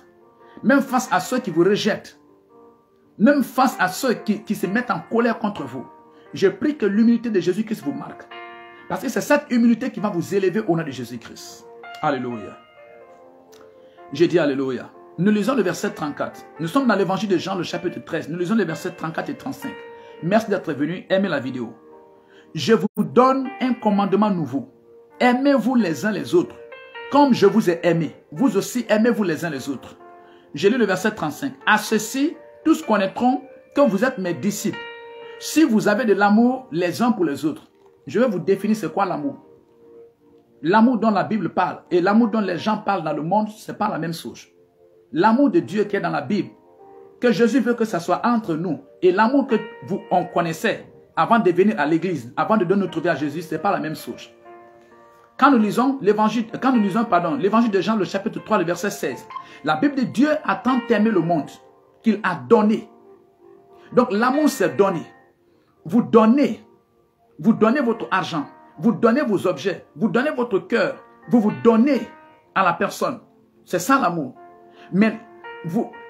même face à ceux qui vous rejettent, même face à ceux qui se mettent en colère contre vous. Je prie que l'humilité de Jésus-Christ vous marque. Parce que c'est cette humilité qui va vous élever au nom de Jésus-Christ. Alléluia. J'ai dit Alléluia. Nous lisons le verset 34. Nous sommes dans l'évangile de Jean, le chapitre 13. Nous lisons les versets 34 et 35. Merci d'être venu. Aimez la vidéo. Je vous donne un commandement nouveau. Aimez-vous les uns les autres. Comme je vous ai aimé. Vous aussi aimez-vous les uns les autres. J'ai lu le verset 35. À ceci, tous connaîtront que vous êtes mes disciples. Si vous avez de l'amour les uns pour les autres. Je vais vous définir c'est quoi l'amour. L'amour dont la Bible parle et l'amour dont les gens parlent dans le monde, ce n'est pas la même chose. L'amour de Dieu qui est dans la Bible, que Jésus veut que ça soit entre nous, et l'amour que on connaissait avant de venir à l'église, avant de nous trouver à Jésus, ce n'est pas la même chose. Quand nous lisons l'évangile de Jean, le chapitre 3, le verset 16, la Bible dit Dieu a tant aimé le monde qu'il a donné. Donc l'amour c'est donner. Vous donnez votre argent, vous donnez vos objets, vous donnez votre cœur, vous vous donnez à la personne. C'est ça l'amour. Mais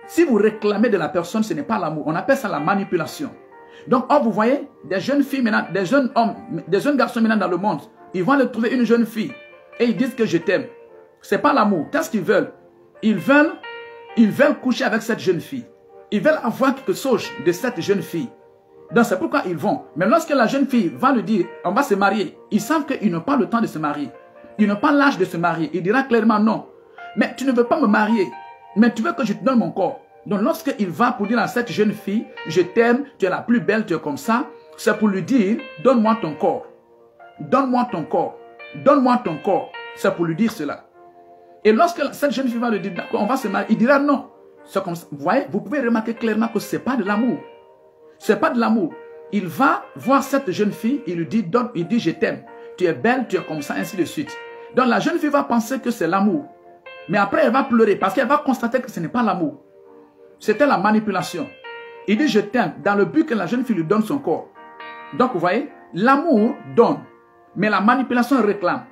si vous réclamez de la personne, ce n'est pas l'amour. On appelle ça la manipulation. Donc, vous voyez, des jeunes filles maintenant, des jeunes hommes, des jeunes garçons maintenant dans le monde, ils vont aller trouver une jeune fille et ils disent que je t'aime. Ce n'est pas l'amour. Qu'est-ce qu'ils veulent? Ils veulent coucher avec cette jeune fille. Ils veulent avoir quelque chose de cette jeune fille. Donc c'est pourquoi ils vont. Mais lorsque la jeune fille va lui dire, on va se marier, ils savent qu'ils n'ont pas le temps de se marier. Ils n'ont pas l'âge de se marier. Il dira clairement non. Mais tu ne veux pas me marier. Mais tu veux que je te donne mon corps. Donc lorsqu'il va pour dire à cette jeune fille, je t'aime, tu es la plus belle, tu es comme ça, c'est pour lui dire, donne-moi ton corps. Donne-moi ton corps. Donne-moi ton corps. C'est pour lui dire cela. Et lorsque cette jeune fille va lui dire, d'accord, on va se marier, il dira non. C'est comme ça. Vous voyez, vous pouvez remarquer clairement que ce n'est pas de l'amour. Ce n'est pas de l'amour. Il va voir cette jeune fille, il lui dit, il dit je t'aime. Tu es belle, tu es comme ça, ainsi de suite. Donc la jeune fille va penser que c'est l'amour. Mais après elle va pleurer parce qu'elle va constater que ce n'est pas l'amour. C'était la manipulation. Il dit je t'aime dans le but que la jeune fille lui donne son corps. Donc vous voyez, l'amour donne. Mais la manipulation réclame.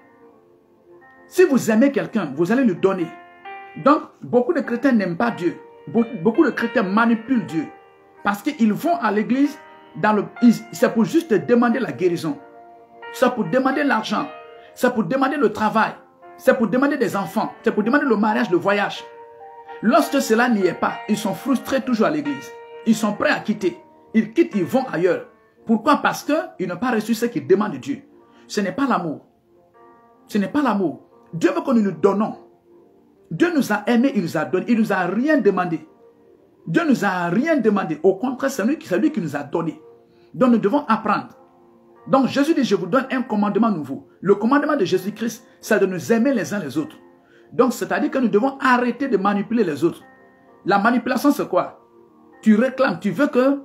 Si vous aimez quelqu'un, vous allez lui donner. Donc, beaucoup de chrétiens n'aiment pas Dieu. Beaucoup de chrétiens manipulent Dieu. Parce qu'ils vont à l'église, c'est pour juste demander la guérison. C'est pour demander l'argent. C'est pour demander le travail. C'est pour demander des enfants. C'est pour demander le mariage, le voyage. Lorsque cela n'y est pas, ils sont frustrés toujours à l'église. Ils sont prêts à quitter. Ils quittent, ils vont ailleurs. Pourquoi? Parce qu'ils n'ont pas reçu ce qu'ils demandent de Dieu. Ce n'est pas l'amour. Ce n'est pas l'amour. Dieu veut que nous nous donnons. Dieu nous a aimés, il nous a donné. Il ne nous a rien demandé. Dieu ne nous a rien demandé. Au contraire, c'est lui qui nous a donné. Donc nous devons apprendre. Donc Jésus dit, je vous donne un commandement nouveau. Le commandement de Jésus-Christ, c'est de nous aimer les uns les autres. Donc c'est-à-dire que nous devons arrêter de manipuler les autres. La manipulation, c'est quoi? Tu réclames, tu veux que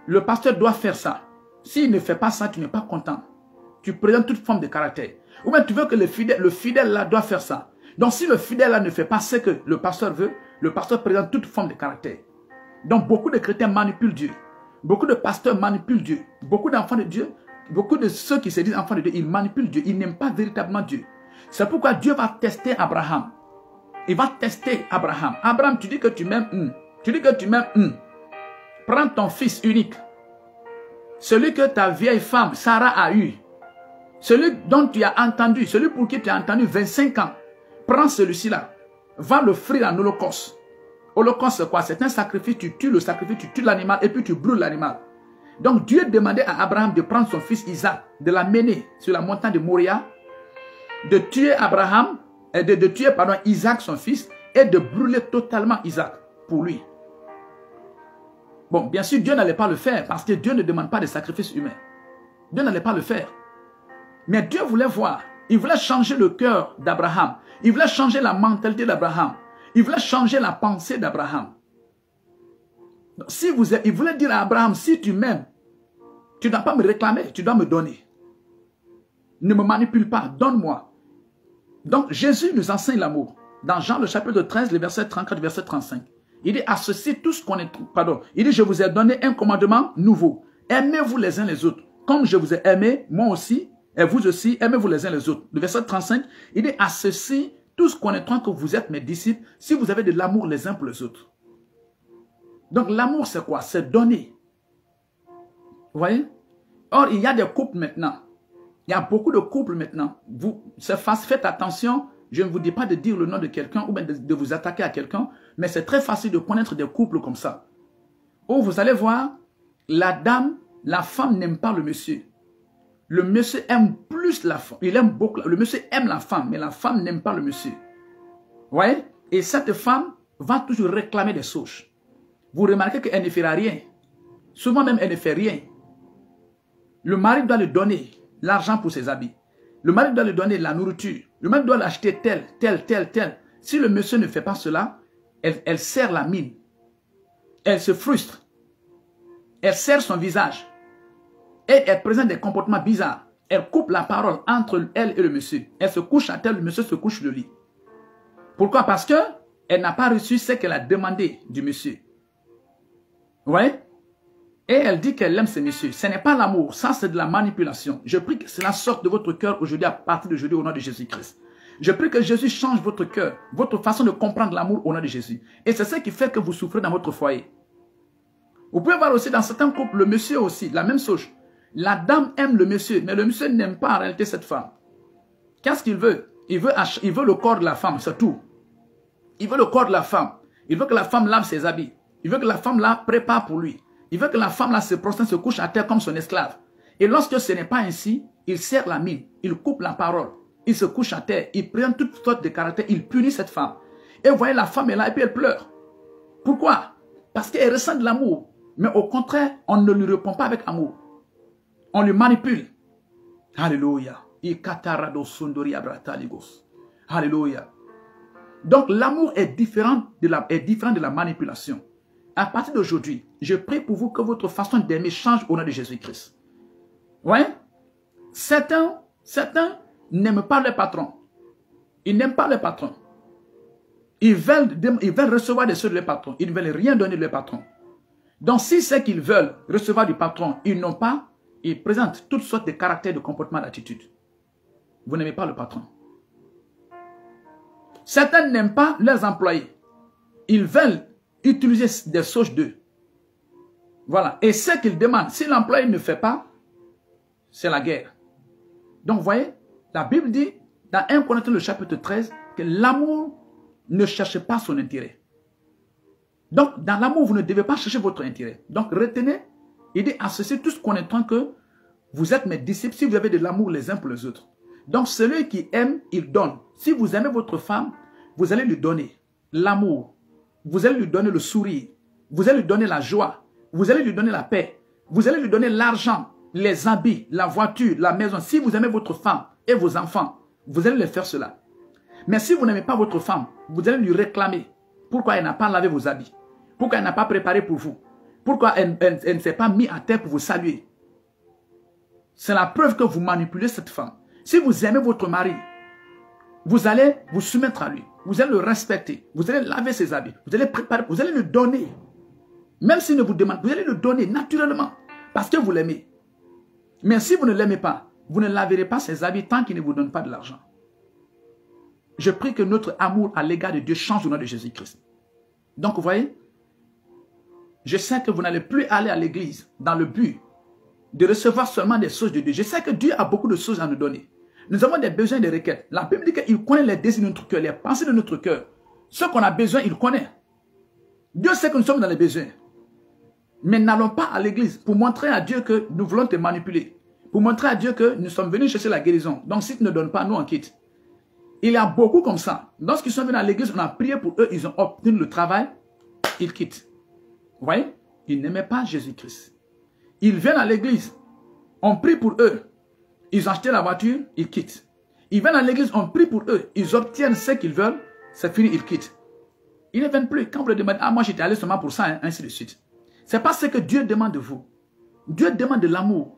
le pasteur doit faire ça. S'il ne fait pas ça, tu n'es pas content. Tu présentes toute forme de caractère. Ou bien tu veux que le fidèle là doit faire ça. Donc si le fidèle là ne fait pas ce que le pasteur veut, le pasteur présente toute forme de caractère. Donc beaucoup de chrétiens manipulent Dieu. Beaucoup de pasteurs manipulent Dieu. Beaucoup d'enfants de Dieu, beaucoup de ceux qui se disent enfants de Dieu, ils manipulent Dieu. Ils n'aiment pas véritablement Dieu. C'est pourquoi Dieu va tester Abraham. Il va tester Abraham. Abraham, tu dis que tu m'aimes. Tu dis que tu m'aimes. Prends ton fils unique. Celui que ta vieille femme, Sarah, a eu. Celui dont tu as entendu, celui pour qui tu as entendu 25 ans. Prends celui-ci là. Va l'offrir en holocauste. Holocauste, c'est quoi? C'est un sacrifice. Tu tues le sacrifice, tu tues l'animal et puis tu brûles l'animal. Donc Dieu demandait à Abraham de prendre son fils Isaac, de l'amener sur la montagne de Moria, de tuer Abraham, de tuer Isaac son fils et de brûler totalement Isaac pour lui. Bon, bien sûr, Dieu n'allait pas le faire parce que Dieu ne demande pas de sacrifice humain. Dieu n'allait pas le faire. Mais Dieu voulait voir. Il voulait changer le cœur d'Abraham. Il voulait changer la mentalité d'Abraham. Il voulait changer la pensée d'Abraham. Il voulait dire à Abraham, si tu m'aimes, tu ne dois pas me réclamer, tu dois me donner. Ne me manipule pas, donne-moi. Donc Jésus nous enseigne l'amour. Dans Jean le chapitre 13, le verset 34, verset 35. Il dit, à ceci tous il dit, je vous ai donné un commandement nouveau. Aimez-vous les uns les autres. Comme je vous ai aimé, moi aussi, et vous aussi, aimez-vous les uns les autres. Le verset 35, il dit, à ceci, tous connaîtront que vous êtes mes disciples, si vous avez de l'amour les uns pour les autres. Donc l'amour, c'est quoi? C'est donner. Vous voyez? Or, il y a des couples maintenant. Il y a beaucoup de couples maintenant. Faites attention. Je ne vous dis pas de dire le nom de quelqu'un ou bien de vous attaquer à quelqu'un, mais c'est très facile de connaître des couples comme ça. Où vous allez voir, la femme n'aime pas le monsieur. Le monsieur aime plus la femme. Le monsieur aime la femme, mais la femme n'aime pas le monsieur. Vous voyez? Et cette femme va toujours réclamer des choses. Vous remarquez qu'elle ne fera rien. Souvent même, elle ne fait rien. Le mari doit lui donner l'argent pour ses habits. Le mari doit lui donner la nourriture. Le mari doit l'acheter tel. Si le monsieur ne fait pas cela, elle serre la mine. Elle se frustre. Elle serre son visage. Et elle présente des comportements bizarres. Elle coupe la parole entre elle et le monsieur. Elle se couche à terre, le monsieur se couche sur le lit. Pourquoi? Parce qu'elle n'a pas reçu ce qu'elle a demandé du monsieur. Vous voyez? Et elle dit qu'elle aime ce monsieur. Ce n'est pas l'amour, ça c'est de la manipulation. Je prie que cela sorte de votre cœur aujourd'hui, à partir d'aujourd'hui, au nom de Jésus-Christ. Je prie que Jésus change votre cœur, votre façon de comprendre l'amour au nom de Jésus. Et c'est ce qui fait que vous souffrez dans votre foyer. Vous pouvez voir aussi dans certains couples, le monsieur aussi, la même chose. La dame aime le monsieur, mais le monsieur n'aime pas en réalité cette femme. Qu'est-ce qu'il veut? Il veut le corps de la femme, c'est tout. Il veut le corps de la femme. Il veut que la femme lave ses habits. Il veut que la femme la prépare pour lui. Il veut que la femme là se prosterne, se couche à terre comme son esclave. Et lorsque ce n'est pas ainsi, il serre la mine, il coupe la parole, il se couche à terre, il prend toutes sortes de caractères, il punit cette femme. Et vous voyez, la femme est là et puis elle pleure. Pourquoi? Parce qu'elle ressent de l'amour. Mais au contraire, on ne lui répond pas avec amour. On lui manipule. Alléluia. Alléluia. Donc l'amour est différent de la manipulation. À partir d'aujourd'hui, je prie pour vous que votre façon d'aimer change au nom de Jésus-Christ. Ouais? Certains n'aiment pas le patron. Ils n'aiment pas le patron. Ils veulent recevoir des choses de leur patron. Ils ne veulent rien donner de leur patron. Donc si c'est qu'ils veulent recevoir du patron, ils n'ont pas, ils présentent toutes sortes de caractères, de comportements, d'attitudes. Vous n'aimez pas le patron. Certains n'aiment pas leurs employés. Ils veulent utiliser des sauges d'eux. Voilà. Et ce qu'ils demandent, si l'employé ne fait pas, c'est la guerre. Donc, vous voyez, la Bible dit, dans 1 Corinthiens, le chapitre 13, que l'amour ne cherche pas son intérêt. Donc, dans l'amour, vous ne devez pas chercher votre intérêt. Donc, retenez, il dit, associez tous connaîtront que vous êtes mes disciples si vous avez de l'amour les uns pour les autres. Donc, celui qui aime, il donne. Si vous aimez votre femme, vous allez lui donner l'amour. Vous allez lui donner le sourire. Vous allez lui donner la joie. Vous allez lui donner la paix. Vous allez lui donner l'argent, les habits, la voiture, la maison. Si vous aimez votre femme et vos enfants, vous allez leur faire cela. Mais si vous n'aimez pas votre femme, vous allez lui réclamer pourquoi elle n'a pas lavé vos habits. Pourquoi elle n'a pas préparé pour vous. Pourquoi elle ne s'est pas mise à terre pour vous saluer. C'est la preuve que vous manipulez cette femme. Si vous aimez votre mari, vous allez vous soumettre à lui. Vous allez le respecter. Vous allez laver ses habits. Vous allez préparer. Vous allez le donner. Même s'il ne vous demande, vous allez le donner naturellement. Parce que vous l'aimez. Mais si vous ne l'aimez pas, vous ne laverez pas ses habits tant qu'il ne vous donne pas de l'argent. Je prie que notre amour à l'égard de Dieu change au nom de Jésus-Christ. Donc, vous voyez, je sais que vous n'allez plus aller à l'église dans le but de recevoir seulement des choses de Dieu. Je sais que Dieu a beaucoup de choses à nous donner. Nous avons des besoins et des requêtes. La Bible dit qu'il connaît les désirs de notre cœur, les pensées de notre cœur. Ce qu'on a besoin, il connaît. Dieu sait que nous sommes dans les besoins. Mais n'allons pas à l'église pour montrer à Dieu que nous voulons te manipuler. Pour montrer à Dieu que nous sommes venus chercher la guérison. Donc si tu ne donnes pas, nous on quitte. Il y a beaucoup comme ça. Lorsqu'ils sont venus à l'église, on a prié pour eux, ils ont obtenu le travail, ils quittent. Vous voyez? Ils n'aimaient pas Jésus-Christ. Ils viennent à l'église, on prie pour eux. Ils ont acheté la voiture, ils quittent. Ils viennent à l'église, on prie pour eux. Ils obtiennent ce qu'ils veulent, c'est fini, ils quittent. Ils ne viennent plus. Quand vous leur demandez, ah moi j'étais allé seulement pour ça, hein, ainsi de suite. Ce n'est pas ce que Dieu demande de vous. Dieu demande de l'amour.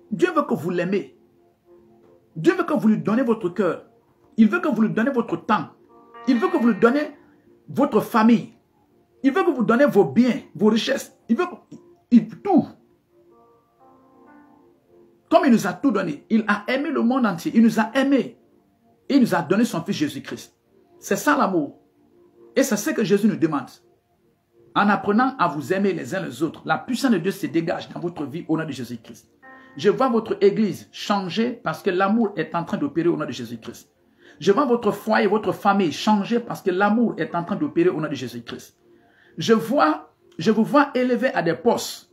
Dieu veut que vous l'aimez. Dieu veut que vous lui donnez votre cœur. Il veut que vous lui donnez votre temps. Il veut que vous lui donnez votre famille. Il veut que vous donnez vos biens, vos richesses. Il veut tout. Comme il nous a tout donné, il a aimé le monde entier. Il nous a aimés. Et il nous a donné son fils Jésus-Christ. C'est ça l'amour. Et c'est ce que Jésus nous demande. En apprenant à vous aimer les uns les autres, la puissance de Dieu se dégage dans votre vie au nom de Jésus-Christ. Je vois votre église changer parce que l'amour est en train d'opérer au nom de Jésus-Christ. Je vois votre foyer, votre famille changer parce que l'amour est en train d'opérer au nom de Jésus-Christ. Je vous vois élevé à des postes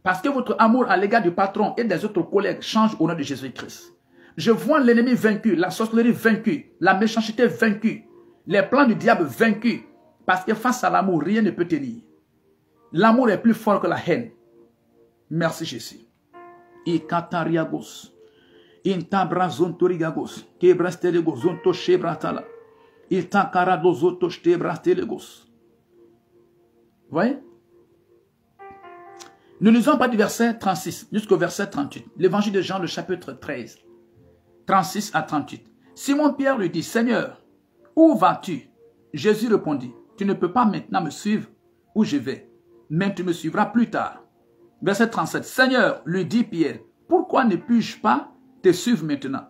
parce que votre amour à l'égard du patron et des autres collègues change au nom de Jésus-Christ. Je vois l'ennemi vaincu, la sorcellerie vaincue, la méchanceté vaincue, les plans du diable vaincus. Parce que face à l'amour, rien ne peut tenir. L'amour est plus fort que la haine. Merci Jésus. Ikatariagos. Intabrazontorigagos. Kebrastelegos. Zonto shebratala. Itakaradozotoshtebrastelegos. Vous voyez? Nous lisons pas du verset 36 jusqu'au verset 38. L'évangile de Jean, le chapitre 13. 36 à 38. Simon-Pierre lui dit, Seigneur, où vas-tu? Jésus répondit, tu ne peux pas maintenant me suivre où je vais, mais tu me suivras plus tard. Verset 37. Seigneur, lui dit Pierre, pourquoi ne puis-je pas te suivre maintenant?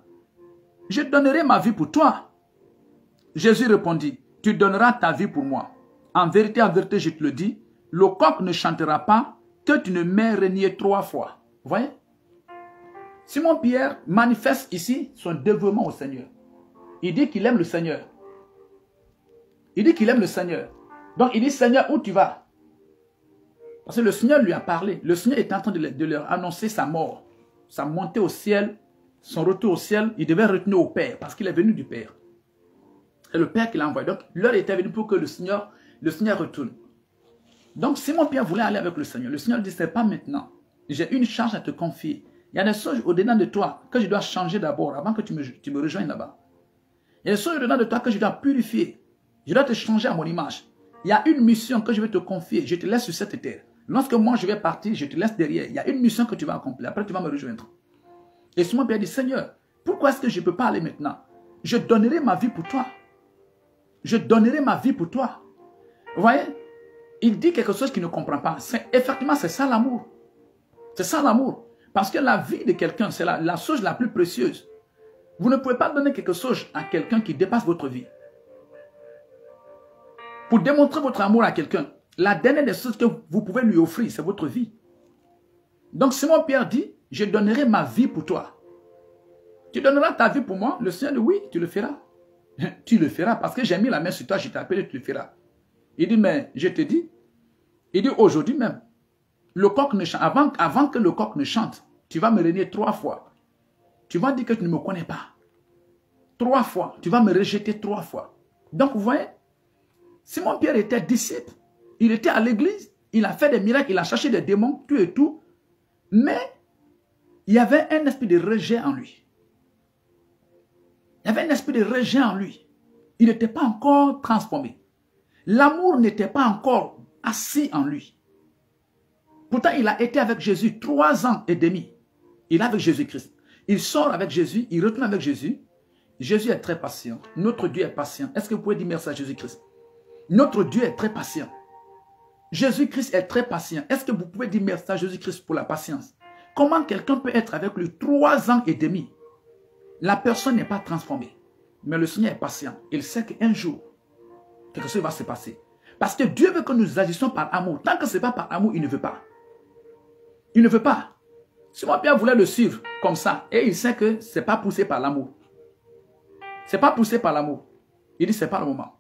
Je donnerai ma vie pour toi. Jésus répondit, tu donneras ta vie pour moi. En vérité, je te le dis, le coq ne chantera pas que tu ne m'aies renié 3 fois. Vous voyez? Simon-Pierre manifeste ici son dévouement au Seigneur. Il dit qu'il aime le Seigneur. Il dit qu'il aime le Seigneur. Donc il dit, Seigneur, où tu vas? Parce que le Seigneur lui a parlé. Le Seigneur est en train de leur annoncer sa mort. Sa montée au ciel, son retour au ciel. Il devait retenir au Père parce qu'il est venu du Père. C'est le Père qui l'a envoyé. Donc l'heure était venue pour que le Seigneur retourne. Donc Simon-Pierre voulait aller avec le Seigneur. Le Seigneur dit, ce n'est pas maintenant. J'ai une charge à te confier. Il y a des choses au-dedans de toi que je dois changer d'abord avant que tu me rejoignes là-bas. Il y a des choses au-dedans de toi que je dois purifier. Je dois te changer à mon image. Il y a une mission que je vais te confier. Je te laisse sur cette terre. Lorsque moi je vais partir, je te laisse derrière. Il y a une mission que tu vas accomplir. Après tu vas me rejoindre. Et Simon-Pierre dit, Seigneur, pourquoi est-ce que je ne peux pas aller maintenant? Je donnerai ma vie pour toi. Je donnerai ma vie pour toi. Vous voyez? Il dit quelque chose qu'il ne comprend pas. Effectivement, c'est ça l'amour. C'est ça l'amour. Parce que la vie de quelqu'un, c'est la chose la plus précieuse. Vous ne pouvez pas donner quelque chose à quelqu'un qui dépasse votre vie. Pour démontrer votre amour à quelqu'un, la dernière des choses que vous pouvez lui offrir, c'est votre vie. Donc Simon-Pierre dit, je donnerai ma vie pour toi. Tu donneras ta vie pour moi? Le Seigneur dit, oui, tu le feras. Tu le feras parce que j'ai mis la main sur toi, je t'ai appelé, tu le feras. Il dit, mais je te dis, il dit, aujourd'hui même, le coq ne chante, avant que le coq ne chante, tu vas me renier 3 fois. Tu vas dire que tu ne me connais pas. 3 fois. Tu vas me rejeter 3 fois. Donc, vous voyez, Simon-Pierre était disciple. Il était à l'église. Il a fait des miracles. Il a cherché des démons, tout et tout. Mais, il y avait un esprit de rejet en lui. Il y avait un esprit de rejet en lui. Il n'était pas encore transformé. L'amour n'était pas encore assis en lui. Pourtant, il a été avec Jésus 3 ans et demi. Il est avec Jésus-Christ. Il sort avec Jésus, il retourne avec Jésus. Jésus est très patient. Notre Dieu est patient. Est-ce que vous pouvez dire merci à Jésus-Christ? Notre Dieu est très patient. Jésus-Christ est très patient. Est-ce que vous pouvez dire merci à Jésus-Christ pour la patience? Comment quelqu'un peut être avec lui 3 ans et demi? La personne n'est pas transformée. Mais le Seigneur est patient. Il sait qu'un jour, quelque chose va se passer. Parce que Dieu veut que nous agissions par amour. Tant que ce n'est pas par amour, il ne veut pas. Il ne veut pas. Simon-Pierre voulait le suivre comme ça. Et il sait que ce n'est pas poussé par l'amour. Ce n'est pas poussé par l'amour. Il dit, ce n'est pas le moment.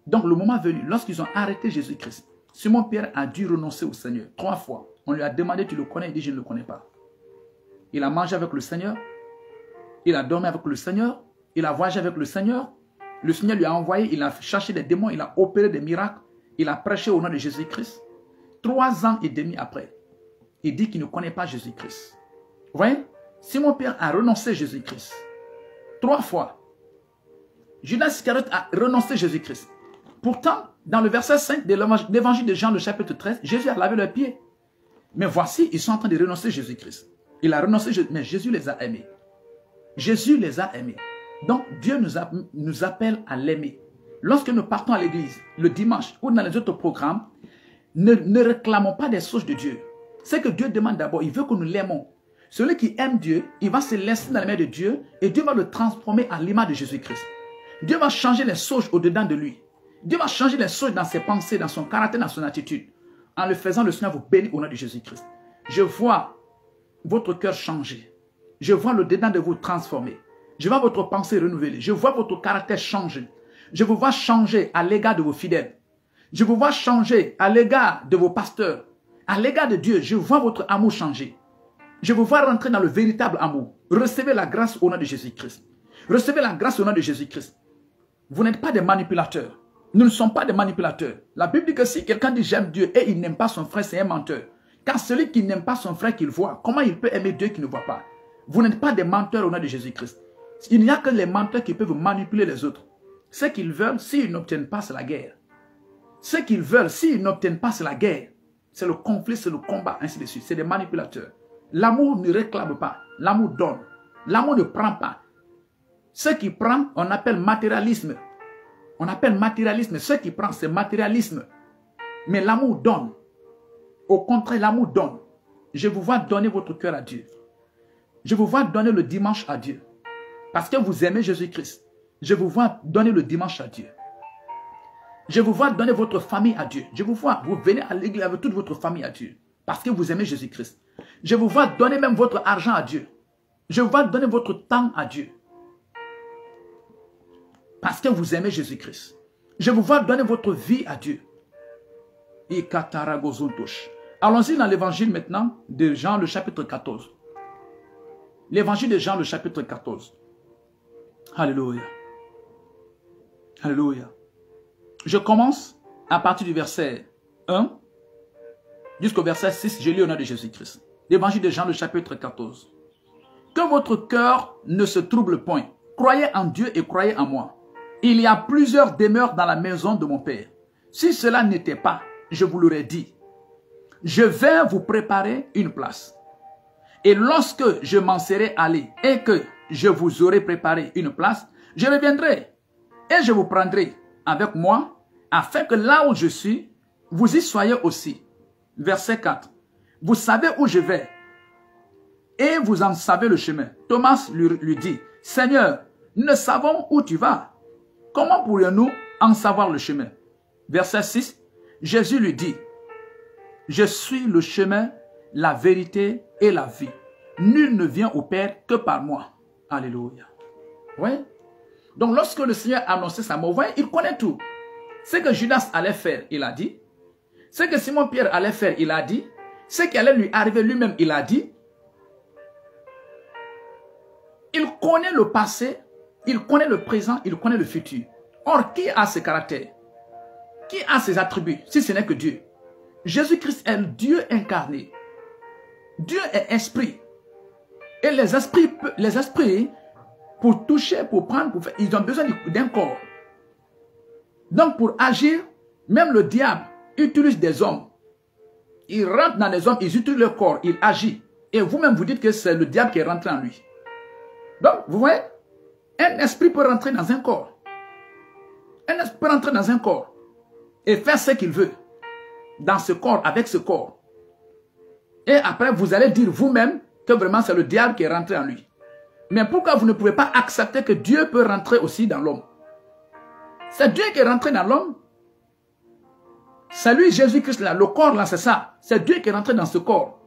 Donc le moment est venu. Lorsqu'ils ont arrêté Jésus-Christ, Simon-Pierre a dû renoncer au Seigneur 3 fois. On lui a demandé, tu le connais? Il dit, je ne le connais pas. Il a mangé avec le Seigneur. Il a dormi avec le Seigneur. Il a voyagé avec le Seigneur. Le Seigneur lui a envoyé, il a cherché des démons, il a opéré des miracles. Il a prêché au nom de Jésus-Christ. 3 ans et demi après, il dit qu'il ne connaît pas Jésus-Christ. Vous voyez? Simon-Pierre a renoncé à Jésus-Christ. 3 fois. Judas Iscariote a renoncé à Jésus-Christ. Pourtant, dans le verset 5 de l'évangile de Jean, le chapitre 13, Jésus a lavé leurs pieds. Mais voici, ils sont en train de renoncer à Jésus-Christ. Il a renoncé, mais Jésus les a aimés. Jésus les a aimés. Donc, Dieu nous appelle à l'aimer. Lorsque nous partons à l'église, le dimanche ou dans les autres programmes, ne réclamons pas des choses de Dieu. Ce que Dieu demande d'abord, il veut que nous l'aimons. Celui qui aime Dieu, il va se laisser dans les mains de Dieu et Dieu va le transformer à l'image de Jésus-Christ. Dieu va changer les choses au-dedans de lui. Dieu va changer les choses dans ses pensées, dans son caractère, dans son attitude. En le faisant, le Seigneur vous bénit au nom de Jésus-Christ. Je vois votre cœur changer. Je vois le dedans de vous transformer. Je vois votre pensée renouvelée. Je vois votre caractère changer. Je vous vois changer à l'égard de vos fidèles. Je vous vois changer à l'égard de vos pasteurs. À l'égard de Dieu, je vois votre amour changer. Je vous vois rentrer dans le véritable amour. Recevez la grâce au nom de Jésus-Christ. Recevez la grâce au nom de Jésus-Christ. Vous n'êtes pas des manipulateurs. Nous ne sommes pas des manipulateurs. La Bible dit que si quelqu'un dit j'aime Dieu et il n'aime pas son frère, c'est un menteur. Car celui qui n'aime pas son frère qu'il voit, comment il peut aimer Dieu qui ne voit pas? Vous n'êtes pas des menteurs au nom de Jésus-Christ. Il n'y a que les menteurs qui peuvent manipuler les autres. Ce qu'ils veulent, s'ils n'obtiennent pas, c'est la guerre. Ce qu'ils veulent, s'ils n'obtiennent pas, c'est la guerre. C'est le conflit, c'est le combat, ainsi de suite. C'est des manipulateurs. L'amour ne réclame pas. L'amour donne. L'amour ne prend pas. Ce qui prend, on appelle matérialisme. On appelle matérialisme. Ce qui prend, c'est matérialisme. Mais l'amour donne. Au contraire, l'amour donne. Je vous vois donner votre cœur à Dieu. Je vous vois donner le dimanche à Dieu. Parce que vous aimez Jésus-Christ. Je vous vois donner le dimanche à Dieu. Je vous vois donner votre famille à Dieu. Je vous vois, vous venez à l'église avec toute votre famille à Dieu. Parce que vous aimez Jésus-Christ. Je vous vois donner même votre argent à Dieu. Je vous vois donner votre temps à Dieu. Parce que vous aimez Jésus-Christ. Je vous vois donner votre vie à Dieu. Allons-y dans l'évangile maintenant de Jean, le chapitre 14. L'évangile de Jean, le chapitre 14. Alléluia. Alléluia. Je commence à partir du verset 1 jusqu'au verset 6. Je lis au nom de Jésus-Christ. L'évangile de Jean, le chapitre 14. Que votre cœur ne se trouble point. Croyez en Dieu et croyez en moi. Il y a plusieurs demeures dans la maison de mon Père. Si cela n'était pas, je vous l'aurais dit. Je vais vous préparer une place. Et lorsque je m'en serai allé et que je vous aurai préparé une place, je reviendrai et je vous prendrai avec moi, afin que là où je suis, vous y soyez aussi. Verset 4. Vous savez où je vais et vous en savez le chemin. Thomas lui dit, Seigneur, nous ne savons où tu vas. Comment pourrions-nous en savoir le chemin? verset 6, Jésus lui dit, « Je suis le chemin, la vérité et la vie. Nul ne vient au Père que par moi. » Alléluia. Oui. Donc lorsque le Seigneur a annoncé sa mort, voyez, il connaît tout. Ce que Judas allait faire, il a dit. Ce que Simon-Pierre allait faire, il a dit. Ce qui allait lui arriver lui-même, il a dit. Il connaît le passé, il connaît le présent, il connaît le futur. Or, qui a ce caractère? Qui a ces attributs, si ce n'est que Dieu? Jésus-Christ est Dieu incarné. Dieu est esprit. Et les esprits, pour toucher, pour prendre, pour faire, ils ont besoin d'un corps. Donc, pour agir, même le diable utilise des hommes. Il rentre dans les hommes, ils utilisent leur corps, il agit. Et vous-même, vous dites que c'est le diable qui est rentré en lui. Donc, vous voyez, un esprit peut rentrer dans un corps. Un esprit peut rentrer dans un corps et faire ce qu'il veut dans ce corps, avec ce corps. Et après, vous allez dire vous-même que vraiment c'est le diable qui est rentré en lui. Mais pourquoi vous ne pouvez pas accepter que Dieu peut rentrer aussi dans l'homme? C'est Dieu qui est rentré dans l'homme. C'est lui, Jésus-Christ, là, le corps, là, c'est ça. C'est Dieu qui est rentré dans ce corps.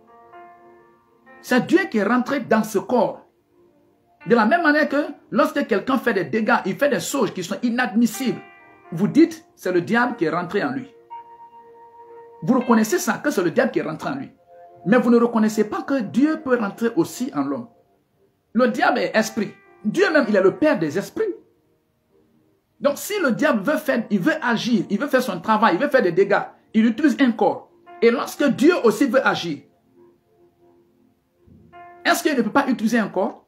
C'est Dieu qui est rentré dans ce corps. De la même manière que lorsque quelqu'un fait des dégâts, il fait des choses qui sont inadmissibles, vous dites, c'est le diable qui est rentré en lui. Vous reconnaissez ça, que c'est le diable qui est rentré en lui. Mais vous ne reconnaissez pas que Dieu peut rentrer aussi en l'homme. Le diable est esprit. Dieu même, il est le père des esprits. Donc si le diable veut faire, il veut agir, il veut faire son travail, il veut faire des dégâts, il utilise un corps. Et lorsque Dieu aussi veut agir, est-ce qu'il ne peut pas utiliser un corps?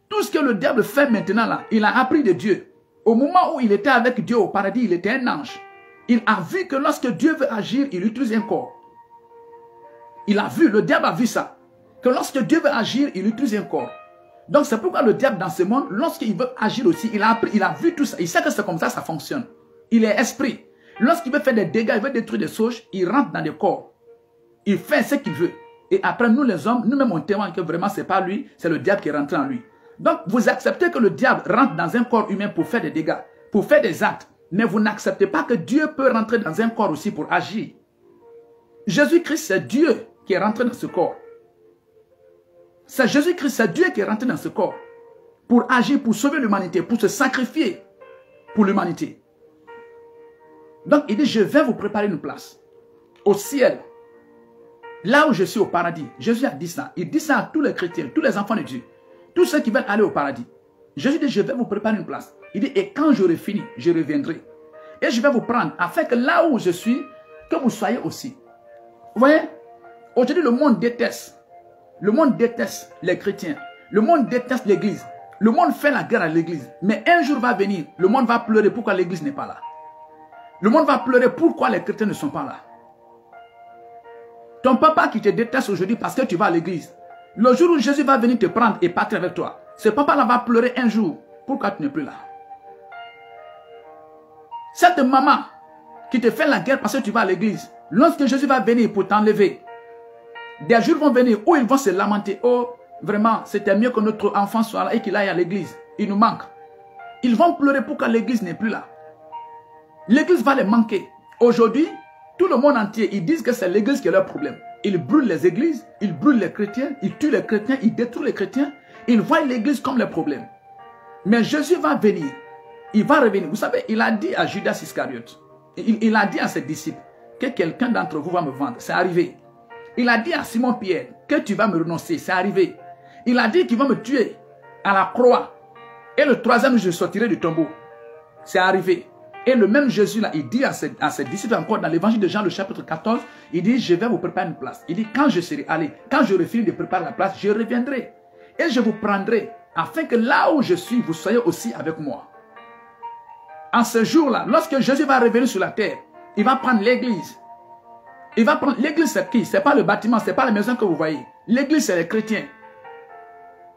Tout ce que le diable fait maintenant là, il a appris de Dieu. Au moment où il était avec Dieu au paradis, il était un ange. Il a vu que lorsque Dieu veut agir, il utilise un corps. Il a vu, le diable a vu ça. Que lorsque Dieu veut agir, il utilise un corps. Donc c'est pourquoi le diable dans ce monde, lorsqu'il veut agir aussi, il a appris, il a vu tout ça. Il sait que c'est comme ça fonctionne. Il est esprit. Lorsqu'il veut faire des dégâts, il veut détruire des choses, il rentre dans des corps. Il fait ce qu'il veut. Et après, nous les hommes, nous-mêmes on témoigne que vraiment c'est pas lui, c'est le diable qui est rentré en lui. Donc vous acceptez que le diable rentre dans un corps humain pour faire des dégâts, pour faire des actes. Mais vous n'acceptez pas que Dieu peut rentrer dans un corps aussi pour agir. Jésus-Christ, c'est Dieu qui est rentré dans ce corps. C'est Jésus-Christ, c'est Dieu qui est rentré dans ce corps pour agir, pour sauver l'humanité, pour se sacrifier pour l'humanité. Donc il dit, je vais vous préparer une place au ciel, là où je suis au paradis. Jésus a dit ça. Il dit ça à tous les chrétiens, tous les enfants de Dieu, tous ceux qui veulent aller au paradis. Jésus dit, je vais vous préparer une place. Il dit, et quand j'aurai fini, je reviendrai. Et je vais vous prendre, afin que là où je suis, que vous soyez aussi. Vous voyez, aujourd'hui le monde déteste. Le monde déteste les chrétiens. Le monde déteste l'église. Le monde fait la guerre à l'église. Mais un jour va venir, le monde va pleurer pourquoi l'église n'est pas là. Le monde va pleurer pourquoi les chrétiens ne sont pas là. Ton papa qui te déteste aujourd'hui parce que tu vas à l'église, le jour où Jésus va venir te prendre et partir avec toi, ce papa-là va pleurer un jour pourquoi tu n'es plus là. Cette maman qui te fait la guerre parce que tu vas à l'église, lorsque Jésus va venir pour t'enlever, des jours vont venir où ils vont se lamenter. Oh, vraiment, c'était mieux que notre enfant soit là et qu'il aille à l'église. Il nous manque. Ils vont pleurer pourquoi l'église n'est plus là. L'église va les manquer. Aujourd'hui, tout le monde entier, ils disent que c'est l'église qui est leur problème. Ils brûlent les églises, ils brûlent les chrétiens, ils tuent les chrétiens, ils détruisent les chrétiens. Ils voient l'église comme le problème. Mais Jésus va venir. Il va revenir. Vous savez, il a dit à Judas Iscariote, il a dit à ses disciples que quelqu'un d'entre vous va me vendre. C'est arrivé. Il a dit à Simon-Pierre que tu vas me renoncer. C'est arrivé. Il a dit qu'il va me tuer à la croix. Et le troisième, je sortirai du tombeau. C'est arrivé. Et le même Jésus là, il dit à ses disciples encore dans l'évangile de Jean, le chapitre 14, il dit, je vais vous préparer une place. Il dit, quand je serai allé, quand j'aurai fini de préparer la place, je reviendrai. Et je vous prendrai, afin que là où je suis, vous soyez aussi avec moi. En ce jour-là, lorsque Jésus va revenir sur la terre, il va prendre l'église. Il va prendre l'église, c'est qui? Ce n'est pas le bâtiment, ce n'est pas la maison que vous voyez. L'église, c'est les chrétiens.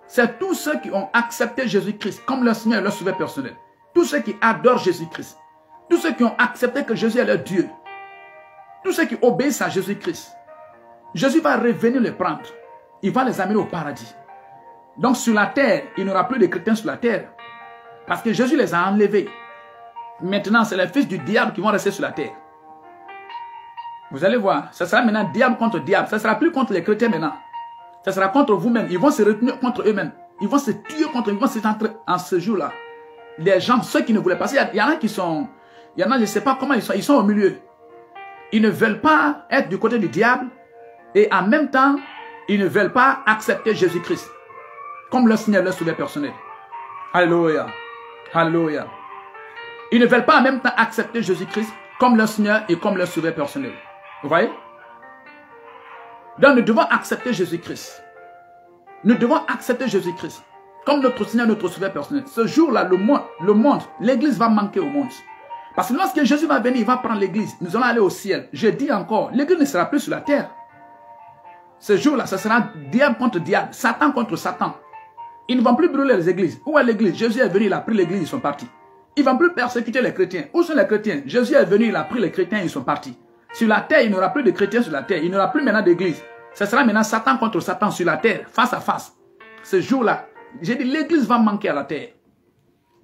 C'est tous ceux qui ont accepté Jésus-Christ comme leur Seigneur et leur Sauveur personnel. Tous ceux qui adorent Jésus-Christ. Tous ceux qui ont accepté que Jésus est leur Dieu. Tous ceux qui obéissent à Jésus-Christ. Jésus va revenir les prendre. Il va les amener au paradis. Donc sur la terre, il n'y aura plus de chrétiens sur la terre. Parce que Jésus les a enlevés. Maintenant, c'est les fils du diable qui vont rester sur la terre. Vous allez voir, ça sera maintenant diable contre diable. Ça ne sera plus contre les chrétiens maintenant. Ça sera contre vous-même. Ils vont se retenir contre eux-mêmes. Ils vont se tuer contre eux. Ils vont se tenter en ce jour-là. Les gens, ceux qui ne voulaient pas. Il y en a qui sont... Il y en a, je ne sais pas comment ils sont. Ils sont au milieu. Ils ne veulent pas être du côté du diable. Et en même temps, ils ne veulent pas accepter Jésus-Christ comme leur Seigneur, leur sauveur personnel. Alléluia. Alléluia. Ils ne veulent pas en même temps accepter Jésus-Christ comme leur Seigneur et comme leur sauveur personnel. Vous voyez? Donc nous devons accepter Jésus-Christ. Nous devons accepter Jésus-Christ comme notre Seigneur, notre sauveur personnel. Ce jour-là, le monde, l'église va manquer au monde. Parce que lorsque Jésus va venir, il va prendre l'église. Nous allons aller au ciel. Je dis encore, l'église ne sera plus sur la terre. Ce jour-là, ce sera diable contre diable, Satan contre Satan. Ils ne vont plus brûler les églises. Où est l'église? Jésus est venu, il a pris l'église, ils sont partis. Ils ne vont plus persécuter les chrétiens. Où sont les chrétiens? Jésus est venu, il a pris les chrétiens, ils sont partis. Sur la terre, il n'y aura plus de chrétiens sur la terre. Il n'y aura plus maintenant d'église. Ce sera maintenant Satan contre Satan sur la terre, face à face. Ce jour-là, j'ai dit, l'église va manquer à la terre.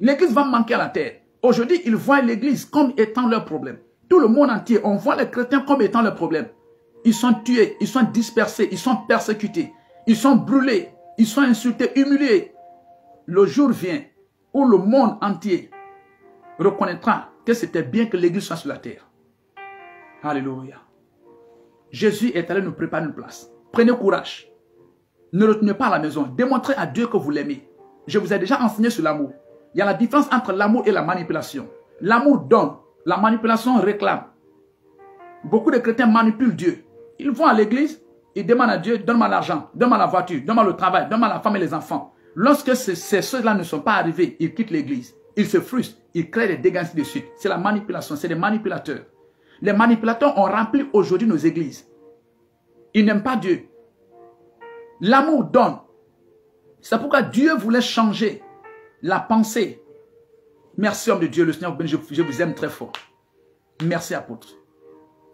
L'église va manquer à la terre. Aujourd'hui, ils voient l'église comme étant leur problème. Tout le monde entier, on voit les chrétiens comme étant leur problème. Ils sont tués, ils sont dispersés, ils sont persécutés, ils sont brûlés, ils sont insultés, humiliés. Le jour vient où le monde entier reconnaîtra que c'était bien que l'église soit sur la terre. Alléluia. Jésus est allé nous préparer une place. Prenez courage. Ne retenez pas à la maison. Démontrez à Dieu que vous l'aimez. Je vous ai déjà enseigné sur l'amour. Il y a la différence entre l'amour et la manipulation. L'amour donne. La manipulation réclame. Beaucoup de chrétiens manipulent Dieu. Ils vont à l'église, ils demandent à Dieu, donne-moi l'argent, donne-moi la voiture, donne-moi le travail, donne-moi la femme et les enfants. Lorsque ceux-là ne sont pas arrivés, ils quittent l'église. Ils se frustrent, ils créent des dégâts ainsi de suite. C'est la manipulation, c'est des manipulateurs. Les manipulateurs ont rempli aujourd'hui nos églises. Ils n'aiment pas Dieu. L'amour donne. C'est pourquoi Dieu voulait changer la pensée. Merci homme de Dieu, le Seigneur, je vous aime très fort. Merci apôtre.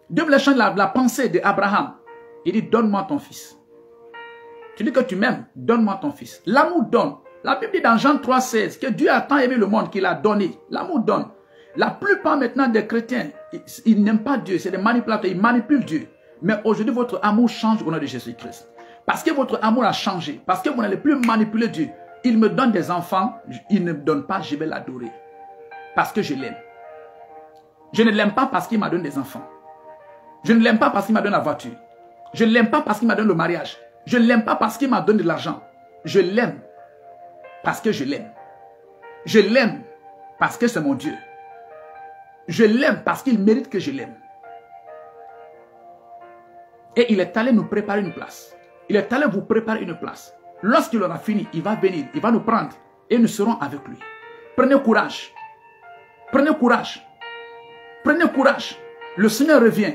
Dieu voulait changer la pensée d'Abraham. Il dit, donne-moi ton fils. Tu dis que tu m'aimes, donne-moi ton fils. L'amour donne. La Bible dit dans Jean 3,16 que Dieu a tant aimé le monde qu'il a donné. L'amour donne. La plupart maintenant des chrétiens, ils n'aiment pas Dieu, c'est des manipulateurs, ils manipulent Dieu. Mais aujourd'hui, votre amour change au nom de Jésus-Christ. Parce que votre amour a changé, parce que vous n'allez plus manipuler Dieu. Il me donne des enfants, il ne me donne pas, je vais l'adorer. Parce que je l'aime. Je ne l'aime pas parce qu'il m'a donné des enfants. Je ne l'aime pas parce qu'il m'a donné la voiture. Je ne l'aime pas parce qu'il m'a donné le mariage. Je ne l'aime pas parce qu'il m'a donné de l'argent. Je l'aime parce que je l'aime. Je l'aime parce que c'est mon Dieu. Je l'aime parce qu'il mérite que je l'aime. Et il est allé nous préparer une place. Il est allé vous préparer une place. Lorsqu'il aura fini, il va venir, il va nous prendre et nous serons avec lui. Prenez courage. Prenez courage. Prenez courage. Le Seigneur revient.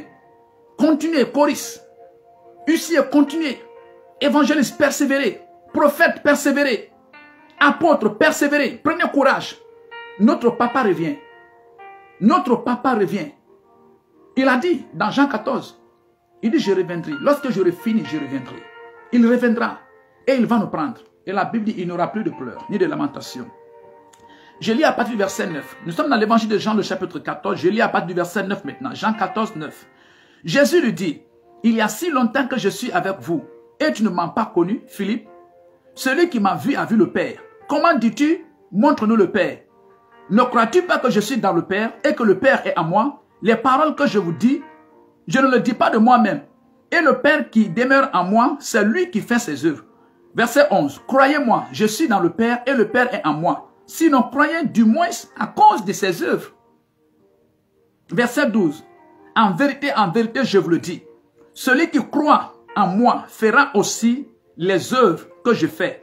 Continuez, choris. Huissier, continuez. Évangéliste, persévérez. Prophète, persévérez. Apôtre, persévérez. Prenez courage. Notre papa revient. Notre papa revient. Il a dit dans Jean 14, il dit je reviendrai. Lorsque j'aurai fini, je reviendrai. Il reviendra et il va nous prendre. Et la Bible dit il n'y aura plus de pleurs ni de lamentation. Je lis à partir du verset 9. Nous sommes dans l'évangile de Jean, le chapitre 14. Je lis à partir du verset 9 maintenant. Jean 14, 9. Jésus lui dit, il y a si longtemps que je suis avec vous et tu ne m'as pas connu, Philippe. Celui qui m'a vu a vu le Père. Comment dis-tu, montre-nous le Père? Ne crois-tu pas que je suis dans le Père et que le Père est en moi? Les paroles que je vous dis, je ne le dis pas de moi-même. Et le Père qui demeure en moi, c'est lui qui fait ses œuvres. Verset 11. Croyez-moi, je suis dans le Père et le Père est en moi. Sinon, croyez du moins à cause de ses œuvres. Verset 12. En vérité, je vous le dis, celui qui croit en moi fera aussi les œuvres que je fais.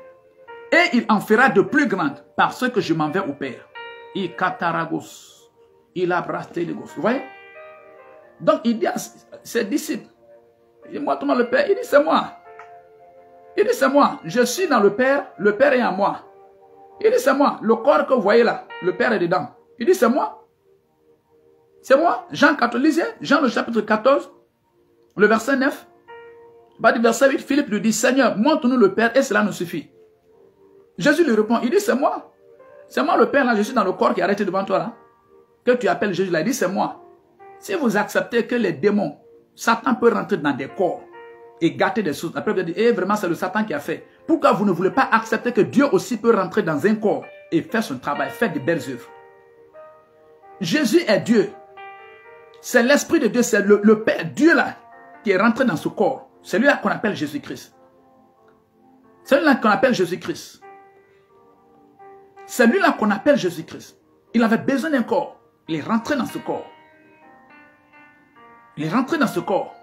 Et il en fera de plus grandes parce que je m'en vais au Père. Il a brassé les gosses. Vous voyez? Donc il dit à ses disciples, il dit, moi, tout le monde le Père. Il dit, c'est moi. Il dit, c'est moi. Je suis dans le Père est en moi. Il dit, c'est moi. Le corps que vous voyez là, le Père est dedans. Il dit, c'est moi. C'est moi. Jean 14, lisez. Jean le chapitre 14, le verset 9. Bah, du verset 8, Philippe lui dit, Seigneur, montre-nous le Père et cela nous suffit. Jésus lui répond, il dit, c'est moi. C'est moi le Père là, je suis dans le corps qui est arrêté devant toi là. Que tu appelles Jésus là, il dit, c'est moi. Si vous acceptez que les démons Satan peut rentrer dans des corps et gâter des choses. Après, vous allez dire, vraiment, c'est le Satan qui a fait. Pourquoi vous ne voulez pas accepter que Dieu aussi peut rentrer dans un corps et faire son travail, faire de belles œuvres? Jésus est Dieu. C'est l'Esprit de Dieu, c'est le Père, Dieu là, qui est rentré dans ce corps. C'est lui là qu'on appelle Jésus-Christ. C'est lui là qu'on appelle Jésus-Christ. C'est lui là qu'on appelle Jésus-Christ. Il avait besoin d'un corps. Il est rentré dans ce corps. Il est rentré dans ce corps.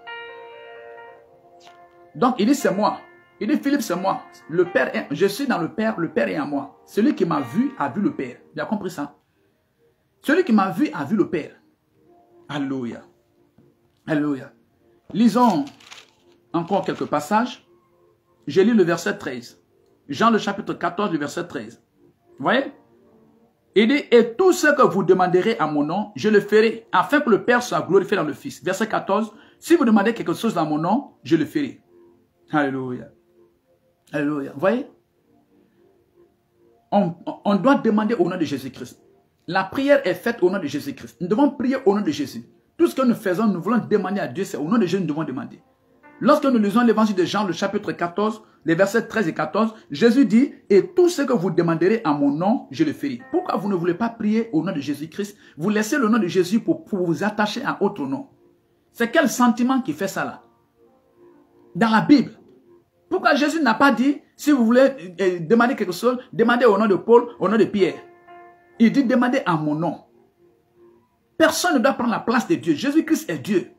Donc il dit c'est moi. Il dit Philippe c'est moi. Le Père est, je suis dans le Père est en moi. Celui qui m'a vu a vu le Père. Tu as compris ça? Celui qui m'a vu a vu le Père. Alléluia. Alléluia. Lisons encore quelques passages. Je lis le verset 13. Jean le chapitre 14, le verset 13. Vous voyez? Il dit, et tout ce que vous demanderez à mon nom, je le ferai, afin que le Père soit glorifié dans le Fils. Verset 14, si vous demandez quelque chose dans mon nom, je le ferai. Alléluia. Alléluia. Vous voyez? On doit demander au nom de Jésus-Christ. La prière est faite au nom de Jésus-Christ. Nous devons prier au nom de Jésus. Tout ce que nous faisons, nous voulons demander à Dieu, c'est au nom de Jésus que nous devons demander. Lorsque nous lisons l'évangile de Jean, le chapitre 14, les versets 13 et 14, Jésus dit, et tout ce que vous demanderez à mon nom, je le ferai. Pourquoi vous ne voulez pas prier au nom de Jésus-Christ? Vous laissez le nom de Jésus pour vous attacher à autre nom. C'est quel sentiment qui fait ça là? Dans la Bible. Pourquoi Jésus n'a pas dit, si vous voulez demander quelque chose, demandez au nom de Paul, au nom de Pierre. Il dit, demandez à mon nom. Personne ne doit prendre la place de Dieu. Jésus-Christ est Dieu.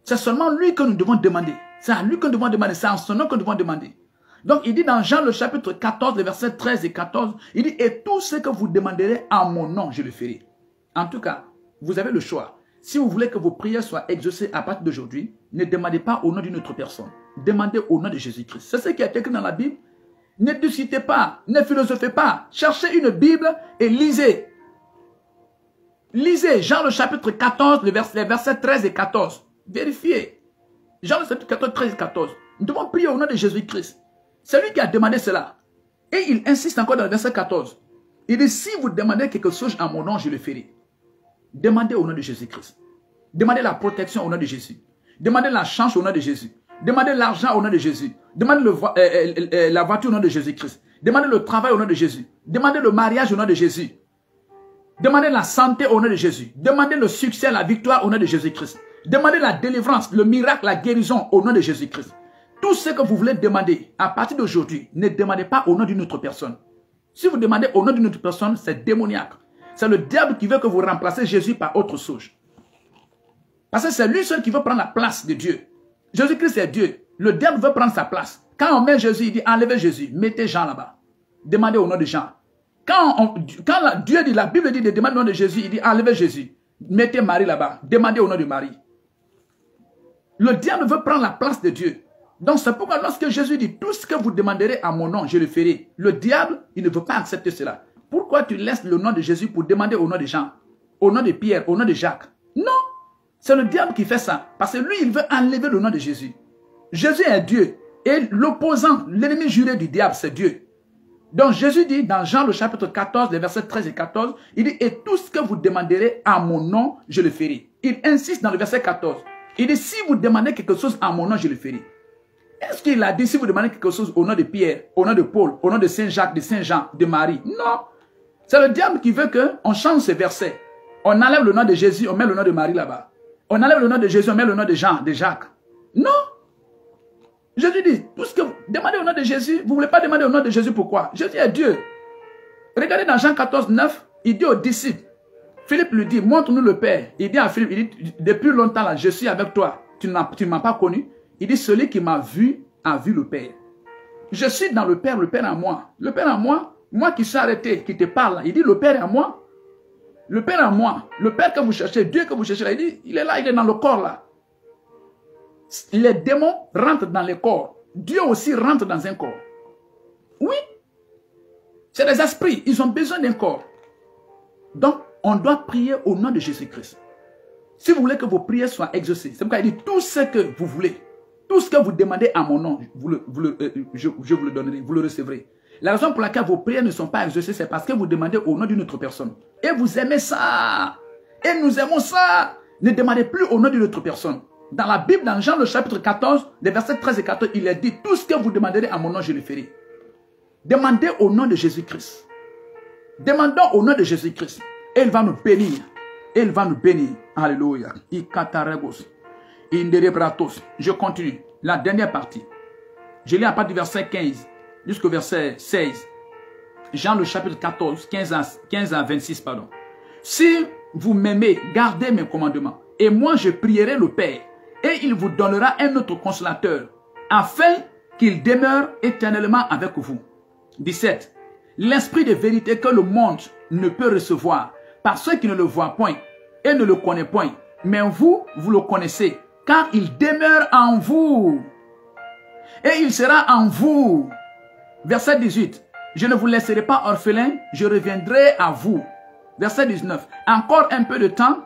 C'est seulement lui que nous devons demander. C'est à lui que nous devons demander. C'est en son nom que nous devons demander. Donc, il dit dans Jean le chapitre 14, les versets 13 et 14, il dit, et tout ce que vous demanderez à mon nom, je le ferai. En tout cas, vous avez le choix. Si vous voulez que vos prières soient exaucées à partir d'aujourd'hui, ne demandez pas au nom d'une autre personne. Demandez au nom de Jésus-Christ. C'est ce qui est écrit dans la Bible. Ne discutez pas, ne philosophez pas. Cherchez une Bible et lisez. Lisez Jean le chapitre 14, les versets 13 et 14. Vérifiez. Jean le chapitre 14, 13 et 14. Nous devons prier au nom de Jésus-Christ. C'est lui qui a demandé cela. Et il insiste encore dans le verset 14. Il dit, si vous demandez quelque chose en mon nom, je le ferai. Demandez au nom de Jésus-Christ. Demandez la protection au nom de Jésus. Demandez la chance au nom de Jésus. Demandez l'argent au nom de Jésus. Demandez la voiture au nom de Jésus-Christ. Demandez le travail au nom de Jésus. Demandez le mariage au nom de Jésus. Demandez la santé au nom de Jésus. Demandez le succès, la victoire au nom de Jésus-Christ. Demandez la délivrance, le miracle, la guérison au nom de Jésus-Christ. Tout ce que vous voulez demander à partir d'aujourd'hui, ne demandez pas au nom d'une autre personne. Si vous demandez au nom d'une autre personne, c'est démoniaque. C'est le diable qui veut que vous remplacez Jésus par autre chose. Parce que c'est lui seul qui veut prendre la place de Dieu. Jésus-Christ est Dieu. Le diable veut prendre sa place. Quand on met Jésus, il dit enlevez Jésus, mettez Jean là-bas. Demandez au nom de Jean. Quand Dieu dit, la Bible dit de demander au nom de Jésus, il dit enlevez Jésus, mettez Marie là-bas. Demandez au nom de Marie. Le diable veut prendre la place de Dieu. Donc c'est pourquoi lorsque Jésus dit tout ce que vous demanderez à mon nom, je le ferai. Le diable, il ne veut pas accepter cela. Pourquoi tu laisses le nom de Jésus pour demander au nom de Jean, au nom de Pierre, au nom de Jacques? Non, c'est le diable qui fait ça. Parce que lui, il veut enlever le nom de Jésus. Jésus est Dieu. Et l'opposant, l'ennemi juré du diable, c'est Dieu. Donc Jésus dit dans Jean le chapitre 14, les versets 13 et 14, il dit, et tout ce que vous demanderez à mon nom, je le ferai. Il insiste dans le verset 14. Il dit, si vous demandez quelque chose à mon nom, je le ferai. Est-ce qu'il a dit, si vous demandez quelque chose au nom de Pierre, au nom de Paul, au nom de Saint Jacques, de Saint Jean, de Marie? Non. C'est le diable qui veut qu'on change ces versets. On enlève le nom de Jésus, on met le nom de Marie là-bas. On enlève le nom de Jésus, on met le nom de Jean, de Jacques. Non. Jésus dit, tout ce que vous demandez au nom de Jésus, vous ne voulez pas demander au nom de Jésus, pourquoi? Jésus est Dieu. Regardez dans Jean 14, 9, il dit aux disciples, Philippe lui dit, montre-nous le Père. Il dit à Philippe, il dit, depuis longtemps là, je suis avec toi. Tu ne m'as pas connu. Il dit, celui qui m'a vu a vu le Père. Je suis dans le Père en moi. Le Père en moi, moi qui suis arrêté, qui te parle, il dit, le Père est en moi. Le Père en moi. Le Père que vous cherchez, Dieu que vous cherchez là, il dit, il est là, il est dans le corps là. Les démons rentrent dans les corps. Dieu aussi rentre dans un corps. Oui. C'est des esprits. Ils ont besoin d'un corps. Donc, on doit prier au nom de Jésus-Christ. Si vous voulez que vos prières soient exaucées, c'est pourquoi il dit tout ce que vous voulez, tout ce que vous demandez à mon nom, je vous le donnerai, vous le recevrez. La raison pour laquelle vos prières ne sont pas exaucées, c'est parce que vous demandez au nom d'une autre personne. Et vous aimez ça. Et nous aimons ça. Ne demandez plus au nom d'une autre personne. Dans la Bible, dans Jean le chapitre 14, les versets 13 et 14, il est dit, tout ce que vous demanderez à mon nom, je le ferai. Demandez au nom de Jésus-Christ. Demandons au nom de Jésus-Christ. Et il va nous bénir. Et il va nous bénir. Alléluia. Je continue. La dernière partie. Je lis à partir du verset 15 jusqu'au verset 16. Jean le chapitre 14, 15 à 26, pardon. Si vous m'aimez, gardez mes commandements. Et moi, je prierai le Père. Et il vous donnera un autre consolateur, afin qu'il demeure éternellement avec vous. 17. L'esprit de vérité que le monde ne peut recevoir, par ceux qui ne le voient point et ne le connaissent point. Mais vous, vous le connaissez, car il demeure en vous. Et il sera en vous. Verset 18. Je ne vous laisserai pas orphelin, je reviendrai à vous. Verset 19. Encore un peu de temps.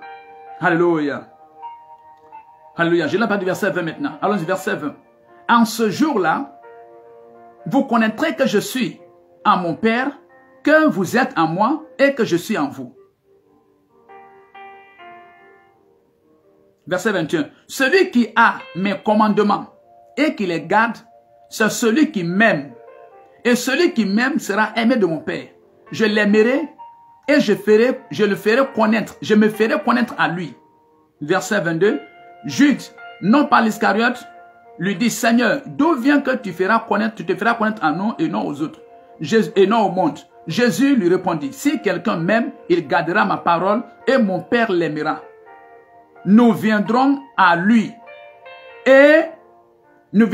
Alléluia. Alléluia. Je l'ai pas du verset 20 maintenant. Allons-y, verset 20. En ce jour-là, vous connaîtrez que je suis en mon Père, que vous êtes en moi et que je suis en vous. Verset 21. Celui qui a mes commandements et qui les garde, c'est celui qui m'aime. Et celui qui m'aime sera aimé de mon Père. Je l'aimerai et je le ferai connaître. Je me ferai connaître à lui. Verset 22. Jude, non pas l'Iscariote, lui dit, Seigneur, d'où vient que tu te feras connaître à nous et non aux autres, et non au monde? Jésus lui répondit, si quelqu'un m'aime, il gardera ma parole et mon Père l'aimera. Nous viendrons à lui et nous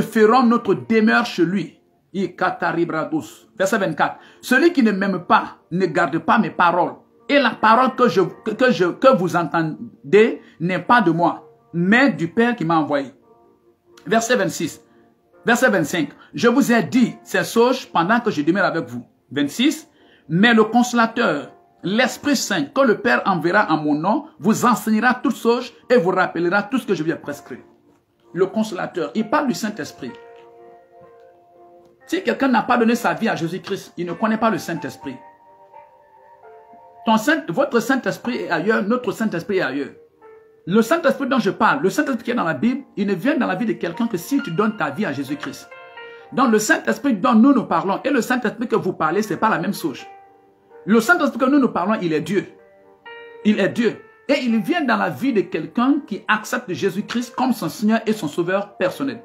ferons notre demeure chez lui. Verset 24. Celui qui ne m'aime pas ne garde pas mes paroles. Et la parole que vous entendez n'est pas de moi, mais du Père qui m'a envoyé. Verset 26. Verset 25. Je vous ai dit ces choses pendant que je demeure avec vous. 26. Mais le consolateur, l'Esprit Saint, que le Père enverra en mon nom, vous enseignera toutes choses et vous rappellera tout ce que je lui ai prescrit. Le consolateur, il parle du Saint-Esprit. Si quelqu'un n'a pas donné sa vie à Jésus-Christ, il ne connaît pas le Saint-Esprit. Votre Saint-Esprit est ailleurs, notre Saint-Esprit est ailleurs. Le Saint-Esprit dont je parle, le Saint-Esprit qui est dans la Bible, il ne vient dans la vie de quelqu'un que si tu donnes ta vie à Jésus-Christ. Donc le Saint-Esprit dont nous parlons et le Saint-Esprit que vous parlez, ce n'est pas la même chose. Le Saint-Esprit que nous parlons, il est Dieu. Il est Dieu. Et il vient dans la vie de quelqu'un qui accepte Jésus-Christ comme son Seigneur et son Sauveur personnel.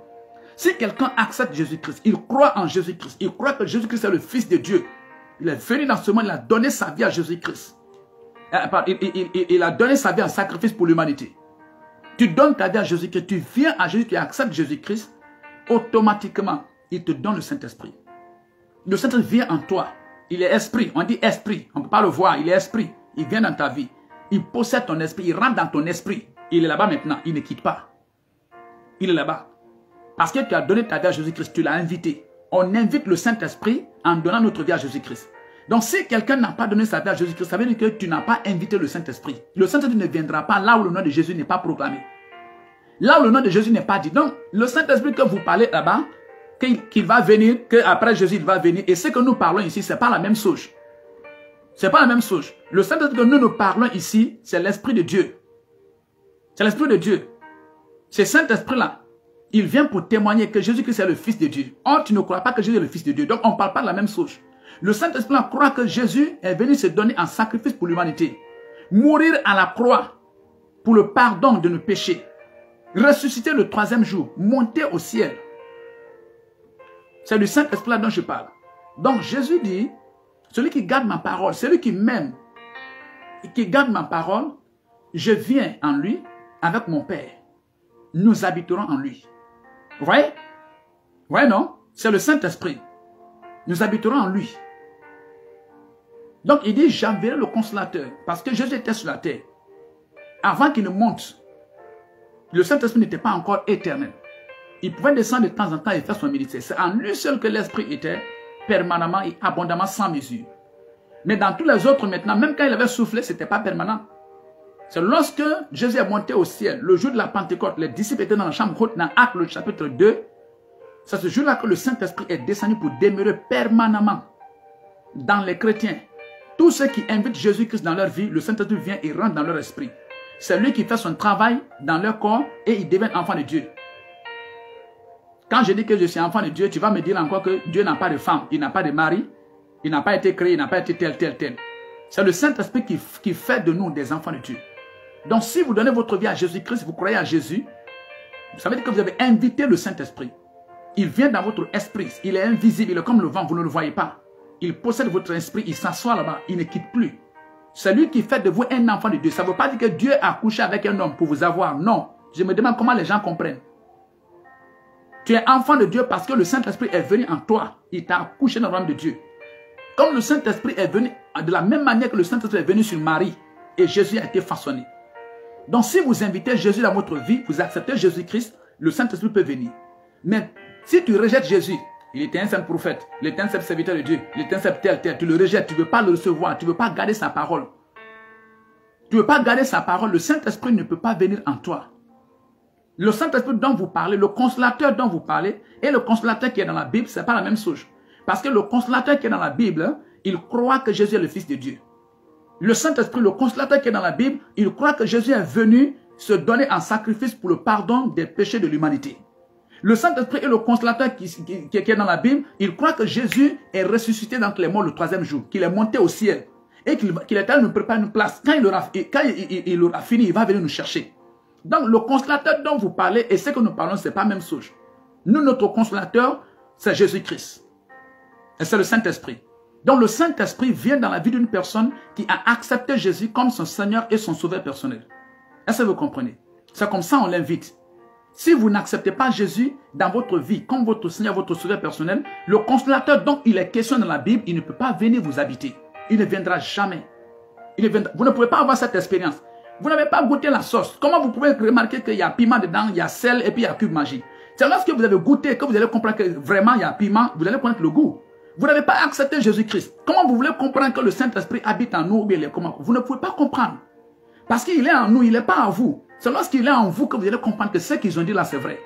Si quelqu'un accepte Jésus-Christ, il croit en Jésus-Christ, il croit que Jésus-Christ est le Fils de Dieu. Il est venu dans ce monde, il a donné sa vie à Jésus-Christ. Il a donné sa vie en sacrifice pour l'humanité. Tu donnes ta vie à Jésus-Christ, tu viens à Jésus, tu acceptes Jésus-Christ, automatiquement, il te donne le Saint-Esprit. Le Saint-Esprit vient en toi. Il est esprit, on dit esprit, on ne peut pas le voir, il est esprit. Il vient dans ta vie. Il possède ton esprit, il rentre dans ton esprit. Il est là-bas maintenant, il ne quitte pas. Il est là-bas. Parce que tu as donné ta vie à Jésus-Christ, tu l'as invité. On invite le Saint-Esprit en donnant notre vie à Jésus-Christ. Donc si quelqu'un n'a pas donné sa vie à Jésus-Christ, ça veut dire que tu n'as pas invité le Saint-Esprit. Le Saint-Esprit ne viendra pas là où le nom de Jésus n'est pas proclamé. Là où le nom de Jésus n'est pas dit. Donc le Saint-Esprit que vous parlez là-bas, qu'il va venir, qu'après Jésus il va venir, et ce que nous parlons ici, ce n'est pas la même chose. Ce n'est pas la même chose. Le Saint-Esprit que nous parlons ici, c'est l'Esprit de Dieu. C'est l'Esprit de Dieu. Ce Saint-Esprit-là, il vient pour témoigner que Jésus-Christ est le Fils de Dieu. Or, tu ne crois pas que Jésus est le Fils de Dieu. Donc, on ne parle pas de la même chose. Le Saint-Esprit croit que Jésus est venu se donner en sacrifice pour l'humanité. Mourir à la croix pour le pardon de nos péchés. Ressusciter le 3e jour. Monter au ciel. C'est le Saint-Esprit dont je parle. Donc, Jésus dit, celui qui garde ma parole, celui qui m'aime, qui garde ma parole, je viens en lui avec mon Père. Nous habiterons en lui. Vous voyez? Vous voyez, non? C'est le Saint-Esprit. Nous habiterons en lui. Donc, il dit, j'enverrai le consolateur. Parce que Jésus était sur la terre. Avant qu'il ne monte, le Saint-Esprit n'était pas encore éternel. Il pouvait descendre de temps en temps et faire son ministère. C'est en lui seul que l'Esprit était permanemment et abondamment sans mesure. Mais dans tous les autres maintenant, même quand il avait soufflé, ce n'était pas permanent. C'est lorsque Jésus est monté au ciel, le jour de la Pentecôte, les disciples étaient dans la chambre haute, dans Actes, le chapitre 2. C'est ce jour-là que le Saint-Esprit est descendu pour demeurer permanemment dans les chrétiens. Tous ceux qui invitent Jésus-Christ dans leur vie, le Saint-Esprit vient et rentre dans leur esprit. C'est lui qui fait son travail dans leur corps et ils deviennent enfants de Dieu. Quand je dis que je suis enfant de Dieu, tu vas me dire encore que Dieu n'a pas de femme, il n'a pas de mari, il n'a pas été créé, il n'a pas été tel. C'est le Saint-Esprit qui fait de nous des enfants de Dieu. Donc si vous donnez votre vie à Jésus-Christ, vous croyez à Jésus, ça veut dire que vous avez invité le Saint-Esprit. Il vient dans votre esprit, il est invisible, il est comme le vent, vous ne le voyez pas. Il possède votre esprit, il s'assoit là-bas, il ne quitte plus. C'est lui qui fait de vous un enfant de Dieu. Ça ne veut pas dire que Dieu a couché avec un homme pour vous avoir. Non. Je me demande comment les gens comprennent. Tu es enfant de Dieu parce que le Saint-Esprit est venu en toi. Il t'a couché dans le royaume de Dieu. Comme le Saint-Esprit est venu, de la même manière que le Saint-Esprit est venu sur Marie et Jésus a été façonné. Donc si vous invitez Jésus dans votre vie, vous acceptez Jésus-Christ, le Saint-Esprit peut venir. Mais si tu rejettes Jésus, il était un seul prophète, il était un seul serviteur de Dieu, il était un seul tel, tu le rejettes, tu ne veux pas le recevoir, tu ne veux pas garder sa parole. Tu ne veux pas garder sa parole, le Saint-Esprit ne peut pas venir en toi. Le Saint-Esprit dont vous parlez, le consolateur dont vous parlez, et le consolateur qui est dans la Bible, ce n'est pas la même chose. Parce que le consolateur qui est dans la Bible, il croit que Jésus est le Fils de Dieu. Le Saint-Esprit, le consolateur qui est dans la Bible, il croit que Jésus est venu se donner en sacrifice pour le pardon des péchés de l'humanité. Le Saint-Esprit et le consolateur qui est dans la Bible, il croit que Jésus est ressuscité d'entre les morts le 3e jour, qu'il est monté au ciel et qu'il est allé nous préparer une place. Quand il aura fini, il va venir nous chercher. Donc le consolateur dont vous parlez et ce que nous parlons, ce n'est pas la même chose. Nous, notre consolateur, c'est Jésus-Christ. Et c'est le Saint-Esprit. Donc le Saint-Esprit vient dans la vie d'une personne qui a accepté Jésus comme son Seigneur et son Sauveur personnel. Est-ce que vous comprenez? C'est comme ça on l'invite. Si vous n'acceptez pas Jésus dans votre vie comme votre Seigneur, votre Sauveur personnel, le consolateur dont il est question dans la Bible, il ne peut pas venir vous habiter. Il ne viendra jamais. Vous ne pouvez pas avoir cette expérience. Vous n'avez pas goûté la sauce. Comment vous pouvez remarquer qu'il y a piment dedans, il y a sel et puis il y a cube magique? C'est lorsque vous avez goûté que vous allez comprendre que vraiment il y a piment, vous allez connaître le goût. Vous n'avez pas accepté Jésus-Christ. Comment vous voulez comprendre que le Saint-Esprit habite en nous ou bien il est comment? Vous ne pouvez pas comprendre. Parce qu'il est en nous, il n'est pas en vous. C'est lorsqu'il est en vous que vous allez comprendre que ce qu'ils ont dit là, c'est vrai.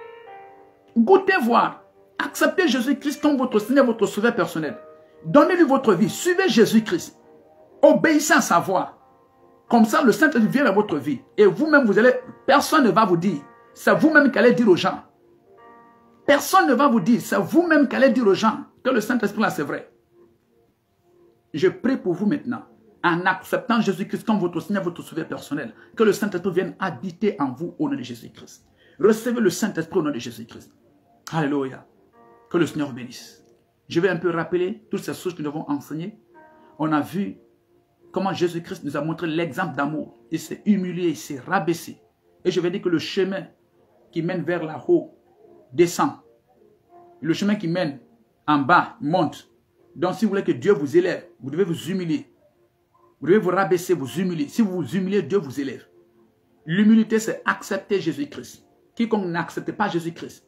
Goûtez voir. Acceptez Jésus-Christ comme votre Seigneur, votre Sauveur personnel. Donnez-lui votre vie. Suivez Jésus-Christ. Obéissez à sa voix. Comme ça, le Saint-Esprit vient dans votre vie. Et vous-même, personne ne va vous dire. C'est vous-même qui allez dire aux gens. Personne ne va vous dire. C'est vous-même qui allez dire aux gens que le Saint-Esprit là, c'est vrai. Je prie pour vous maintenant. En acceptant Jésus-Christ comme votre Seigneur, votre Sauveur personnel, que le Saint-Esprit vienne habiter en vous au nom de Jésus-Christ. Recevez le Saint-Esprit au nom de Jésus-Christ. Alléluia. Que le Seigneur vous bénisse. Je vais un peu rappeler toutes ces choses que nous avons enseignées. On a vu comment Jésus-Christ nous a montré l'exemple d'amour. Il s'est humilié, il s'est rabaissé. Et je vais dire que le chemin qui mène vers la haut descend. Le chemin qui mène en bas monte. Donc si vous voulez que Dieu vous élève, vous devez vous humilier. Vous devez vous rabaisser, vous humilier. Si vous vous humiliez, Dieu vous élève. L'humilité, c'est accepter Jésus-Christ. Quiconque n'accepte pas Jésus-Christ,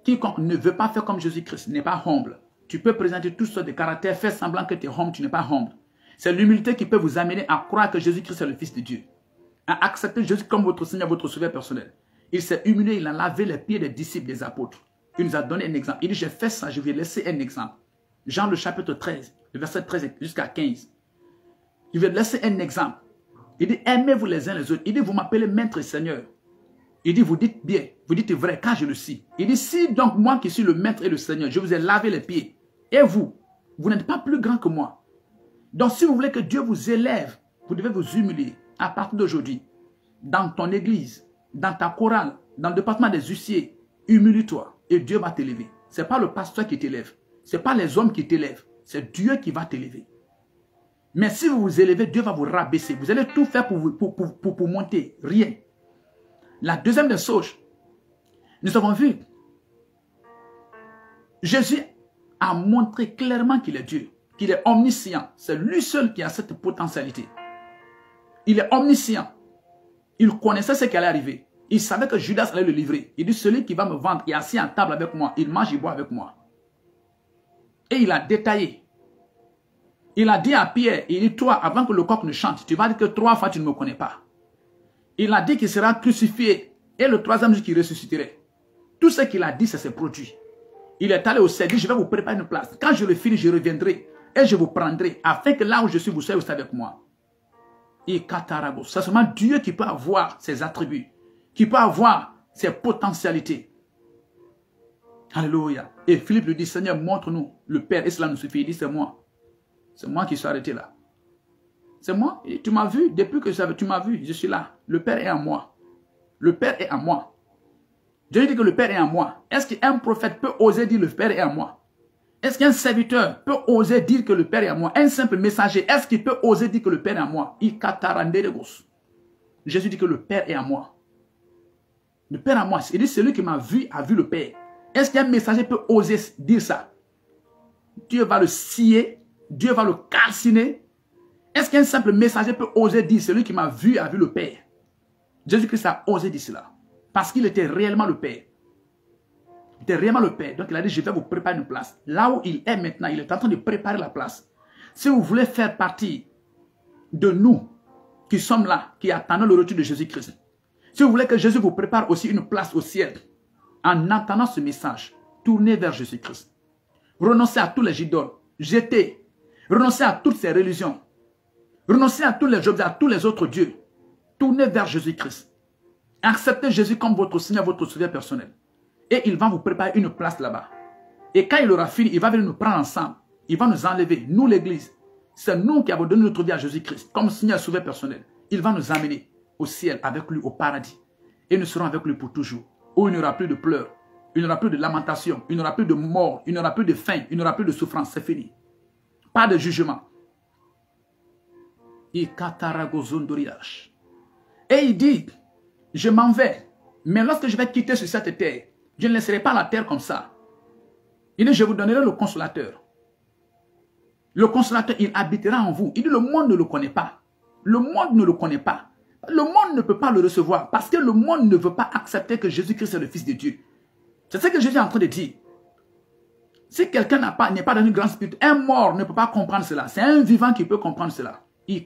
quiconque ne veut pas faire comme Jésus-Christ, n'est pas humble. Tu peux présenter toutes sortes de caractères, faire semblant que tu es humble, tu n'es pas humble. C'est l'humilité qui peut vous amener à croire que Jésus-Christ est le Fils de Dieu. À accepter Jésus comme votre Seigneur, votre Sauveur personnel. Il s'est humilié, il a lavé les pieds des disciples, des apôtres. Il nous a donné un exemple. Il dit, j'ai fait ça, je vais laisser un exemple. Jean le chapitre 13, le verset 13 jusqu'à 15. Il veut laisser un exemple. Il dit, aimez-vous les uns les autres. Il dit, vous m'appelez maître et Seigneur. Il dit, vous dites bien, vous dites vrai, car je le suis. Il dit, si donc moi qui suis le maître et le Seigneur, je vous ai lavé les pieds, et vous, vous n'êtes pas plus grand que moi. Donc si vous voulez que Dieu vous élève, vous devez vous humilier à partir d'aujourd'hui. Dans ton église, dans ta chorale, dans le département des huissiers, humilie-toi et Dieu va t'élever. Ce n'est pas le pasteur qui t'élève, ce n'est pas les hommes qui t'élèvent, c'est Dieu qui va t'élever. Mais si vous vous élevez, Dieu va vous rabaisser. Vous allez tout faire pour monter. Rien. La deuxième des choses, nous avons vu, Jésus a montré clairement qu'il est Dieu, qu'il est omniscient. C'est lui seul qui a cette potentialité. Il est omniscient. Il connaissait ce qui allait arriver. Il savait que Judas allait le livrer. Il dit, celui qui va me vendre est assis à table avec moi. Il mange, il boit avec moi. Et il a détaillé. Il a dit à Pierre, il dit, toi, avant que le coq ne chante, tu vas dire que 3 fois tu ne me connais pas. Il a dit qu'il sera crucifié et le 3e jour qu'il ressusciterait. Tout ce qu'il a dit, c'est ses produits. Il est allé au ciel, il dit, je vais vous préparer une place. Quand je le finis, je reviendrai et je vous prendrai afin que là où je suis, vous soyez aussi avec moi. C'est seulement Dieu qui peut avoir ses attributs, qui peut avoir ses potentialités. Alléluia. Et Philippe lui dit, Seigneur, montre-nous le Père. Et cela nous suffit. Il dit, c'est moi. C'est moi qui suis arrêté là. C'est moi. Et tu m'as vu. Depuis que tu m'as vu, je suis là. Le Père est en moi. Le Père est en moi. Dieu dit que le Père est en moi. Est-ce qu'un prophète peut oser dire le Père est en moi? Est-ce qu'un serviteur peut oser dire que le Père est en moi? Un simple messager, est-ce qu'il peut oser dire que le Père est en moi? Jésus dit que le Père est en moi. Le Père est en moi. Il dit, celui qui m'a vu a vu le Père. Est-ce qu'un messager peut oser dire ça? Dieu va le scier. Dieu va le calciner. Est-ce qu'un simple messager peut oser dire, celui qui m'a vu a vu le Père? Jésus-Christ a osé dire cela. Parce qu'il était réellement le Père. Il était réellement le Père. Donc il a dit, je vais vous préparer une place. Là où il est maintenant, il est en train de préparer la place. Si vous voulez faire partie de nous qui sommes là, qui attendons le retour de Jésus-Christ. Si vous voulez que Jésus vous prépare aussi une place au ciel, en entendant ce message, tournez vers Jésus-Christ. Renoncez à tous les idoles. Jetez. Renoncez à toutes ces religions. Renoncez à tous les objets, à tous les autres dieux. Tournez vers Jésus-Christ. Acceptez Jésus comme votre Seigneur, votre Sauveur personnel. Et il va vous préparer une place là-bas. Et quand il aura fini, il va venir nous prendre ensemble. Il va nous enlever, nous l'église. C'est nous qui avons donné notre vie à Jésus-Christ comme Seigneur Sauveur personnel. Il va nous amener au ciel avec lui, au paradis. Et nous serons avec lui pour toujours. Où il n'y aura plus de pleurs, il n'y aura plus de lamentation, il n'y aura plus de mort, il n'y aura plus de faim, il n'y aura plus de souffrance. C'est fini. Pas de jugement. Et il dit, je m'en vais. Mais lorsque je vais quitter sur cette terre, je ne laisserai pas la terre comme ça. Il dit, je vous donnerai le consolateur. Le consolateur, il habitera en vous. Il dit, le monde ne le connaît pas. Le monde ne le connaît pas. Le monde ne peut pas le recevoir parce que le monde ne veut pas accepter que Jésus-Christ est le Fils de Dieu. C'est ce que Jésus est en train de dire. Si quelqu'un n'est pas dans une grande spirit, un mort ne peut pas comprendre cela. C'est un vivant qui peut comprendre cela. Les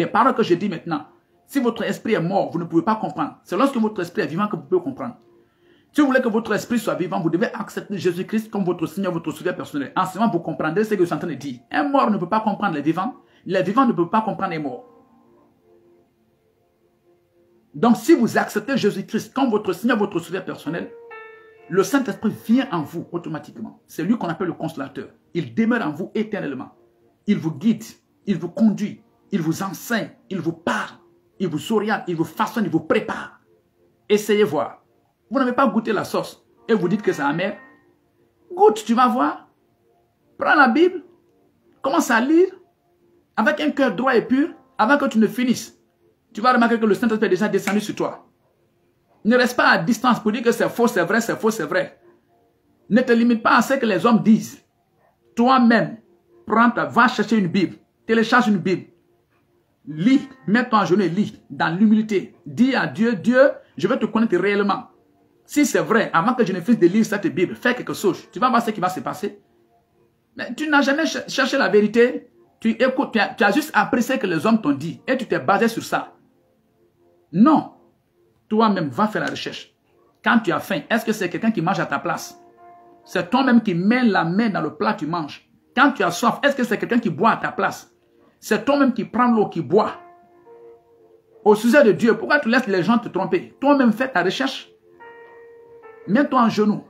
paroles que je dis maintenant, si votre esprit est mort, vous ne pouvez pas comprendre. C'est lorsque votre esprit est vivant que vous pouvez comprendre. Si vous voulez que votre esprit soit vivant, vous devez accepter Jésus-Christ comme votre Seigneur, votre Sauveur personnel. En ce moment, vous comprendrez ce que je suis en train de dire. Un mort ne peut pas comprendre les vivants. Les vivants ne peuvent pas comprendre les morts. Donc, si vous acceptez Jésus-Christ comme votre Seigneur, votre Sauveur personnel, le Saint-Esprit vient en vous automatiquement. C'est lui qu'on appelle le consolateur. Il demeure en vous éternellement. Il vous guide, il vous conduit, il vous enseigne, il vous parle, il vous oriente, il vous façonne, il vous prépare. Essayez voir. Vous n'avez pas goûté la sauce et vous dites que c'est amer. Goûte, tu vas voir. Prends la Bible, commence à lire avec un cœur droit et pur avant que tu ne finisses. Tu vas remarquer que le Saint-Esprit est déjà descendu sur toi. Ne reste pas à distance pour dire que c'est faux, c'est vrai, c'est faux, c'est vrai. Ne te limite pas à ce que les hommes disent. Toi-même, va chercher une Bible, télécharge une Bible. Lis, mets-toi en genoux et lis dans l'humilité. Dis à Dieu, Dieu, je vais te connaître réellement. Si c'est vrai, avant que je ne finisse de lire cette Bible, fais quelque chose. Tu vas voir ce qui va se passer. Mais tu n'as jamais cherché la vérité. Tu écoutes, tu as juste appris ce que les hommes t'ont dit et tu t'es basé sur ça. Non. Toi-même, va faire la recherche. Quand tu as faim, est-ce que c'est quelqu'un qui mange à ta place? C'est toi-même qui mets la main dans le plat que tu manges. Quand tu as soif, est-ce que c'est quelqu'un qui boit à ta place? C'est toi-même qui prends l'eau, qui boit. Au sujet de Dieu, pourquoi tu laisses les gens te tromper? Toi-même, fais ta recherche. Mets-toi en genoux,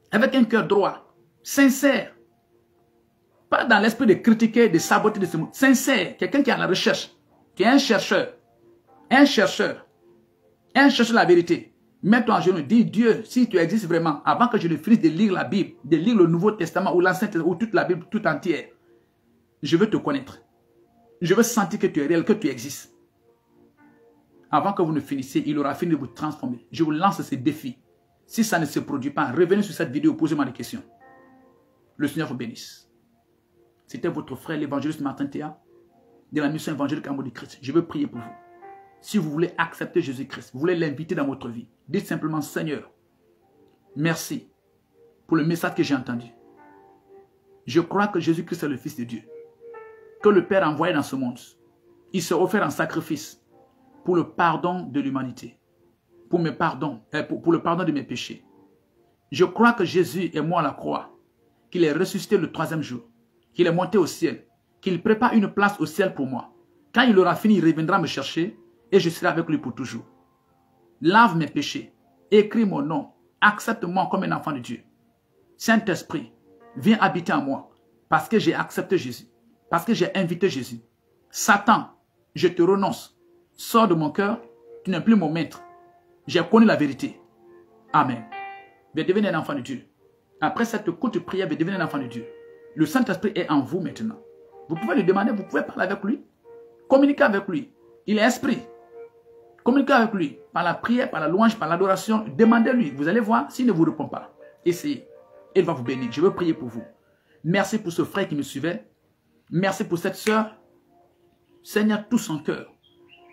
avec un cœur droit, sincère. Pas dans l'esprit de critiquer, de saboter, de se moquer. Sincère, quelqu'un qui est à la recherche, qui est un chercheur. Un chercheur. Un chercheur de la vérité. Mets-toi en genoux, dis Dieu, si tu existes vraiment, avant que je ne finisse de lire la Bible, de lire le Nouveau Testament ou l'Ancien Testament ou toute la Bible tout entière, je veux te connaître. Je veux sentir que tu es réel, que tu existes. Avant que vous ne finissiez, il aura fini de vous transformer. Je vous lance ce défi. Si ça ne se produit pas, revenez sur cette vidéo, posez-moi des questions. Le Seigneur vous bénisse. C'était votre frère l'évangéliste Martin Théa de la mission évangélique Amour du Christ. Je veux prier pour vous. Si vous voulez accepter Jésus-Christ, vous voulez l'inviter dans votre vie, dites simplement Seigneur, merci pour le message que j'ai entendu. Je crois que Jésus-Christ est le Fils de Dieu, que le Père a envoyé dans ce monde. Il s'est offert en sacrifice pour le pardon de l'humanité, pour le pardon de mes péchés. Je crois que Jésus est mort à la croix, qu'il est ressuscité le 3e jour, qu'il est monté au ciel, qu'il prépare une place au ciel pour moi. Quand il aura fini, il reviendra me chercher et je serai avec lui pour toujours. Lave mes péchés, écris mon nom, accepte-moi comme un enfant de Dieu. Saint-Esprit, viens habiter en moi parce que j'ai accepté Jésus, parce que j'ai invité Jésus. Satan, je te renonce. Sors de mon cœur, tu n'es plus mon maître. J'ai connu la vérité. Amen. Vous devenez un enfant de Dieu. Après cette courte prière, vous devenez un enfant de Dieu. Le Saint-Esprit est en vous maintenant. Vous pouvez lui demander, vous pouvez parler avec lui, communiquer avec lui. Il est esprit. Communiquez avec lui par la prière, par la louange, par l'adoration. Demandez-lui. Vous allez voir s'il ne vous répond pas. Essayez. Il va vous bénir. Je veux prier pour vous. Merci pour ce frère qui me suivait. Merci pour cette sœur. Seigneur, tout son cœur.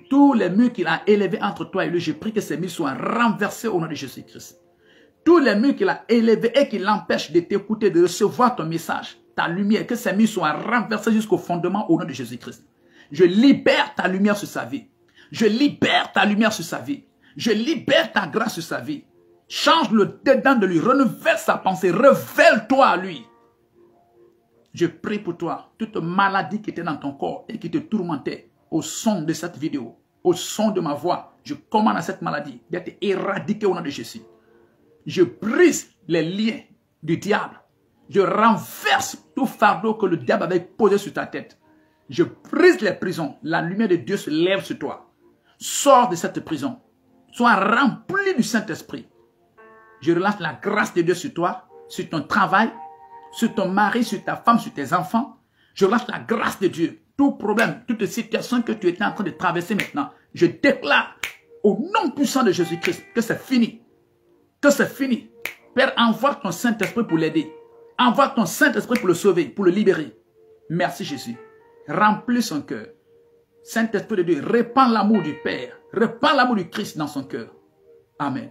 Tous les murs qu'il a élevés entre toi et lui, je prie que ces murs soient renversés au nom de Jésus-Christ. Tous les murs qu'il a élevés et qui l'empêchent de t'écouter, de recevoir ton message, ta lumière, que ces murs soient renversés jusqu'au fondement au nom de Jésus-Christ. Je libère ta lumière sur sa vie. Je libère ta lumière sur sa vie. Je libère ta grâce sur sa vie. Change le dedans de lui. Renouvelle sa pensée. Révèle-toi à lui. Je prie pour toi. Toute maladie qui était dans ton corps et qui te tourmentait au son de cette vidéo, au son de ma voix, je commande à cette maladie d'être éradiquée au nom de Jésus. Je brise les liens du diable. Je renverse tout fardeau que le diable avait posé sur ta tête. Je brise les prisons. La lumière de Dieu se lève sur toi. Sors de cette prison. Sois rempli du Saint-Esprit. Je relâche la grâce de Dieu sur toi, sur ton travail, sur ton mari, sur ta femme, sur tes enfants. Je relâche la grâce de Dieu. Tout problème, toute situation que tu étais en train de traverser maintenant, je déclare au nom puissant de Jésus-Christ que c'est fini. Que c'est fini. Père, envoie ton Saint-Esprit pour l'aider. Envoie ton Saint-Esprit pour le sauver, pour le libérer. Merci Jésus. Remplis son cœur. Saint-Esprit de Dieu, répand l'amour du Père. Répand l'amour du Christ dans son cœur. Amen.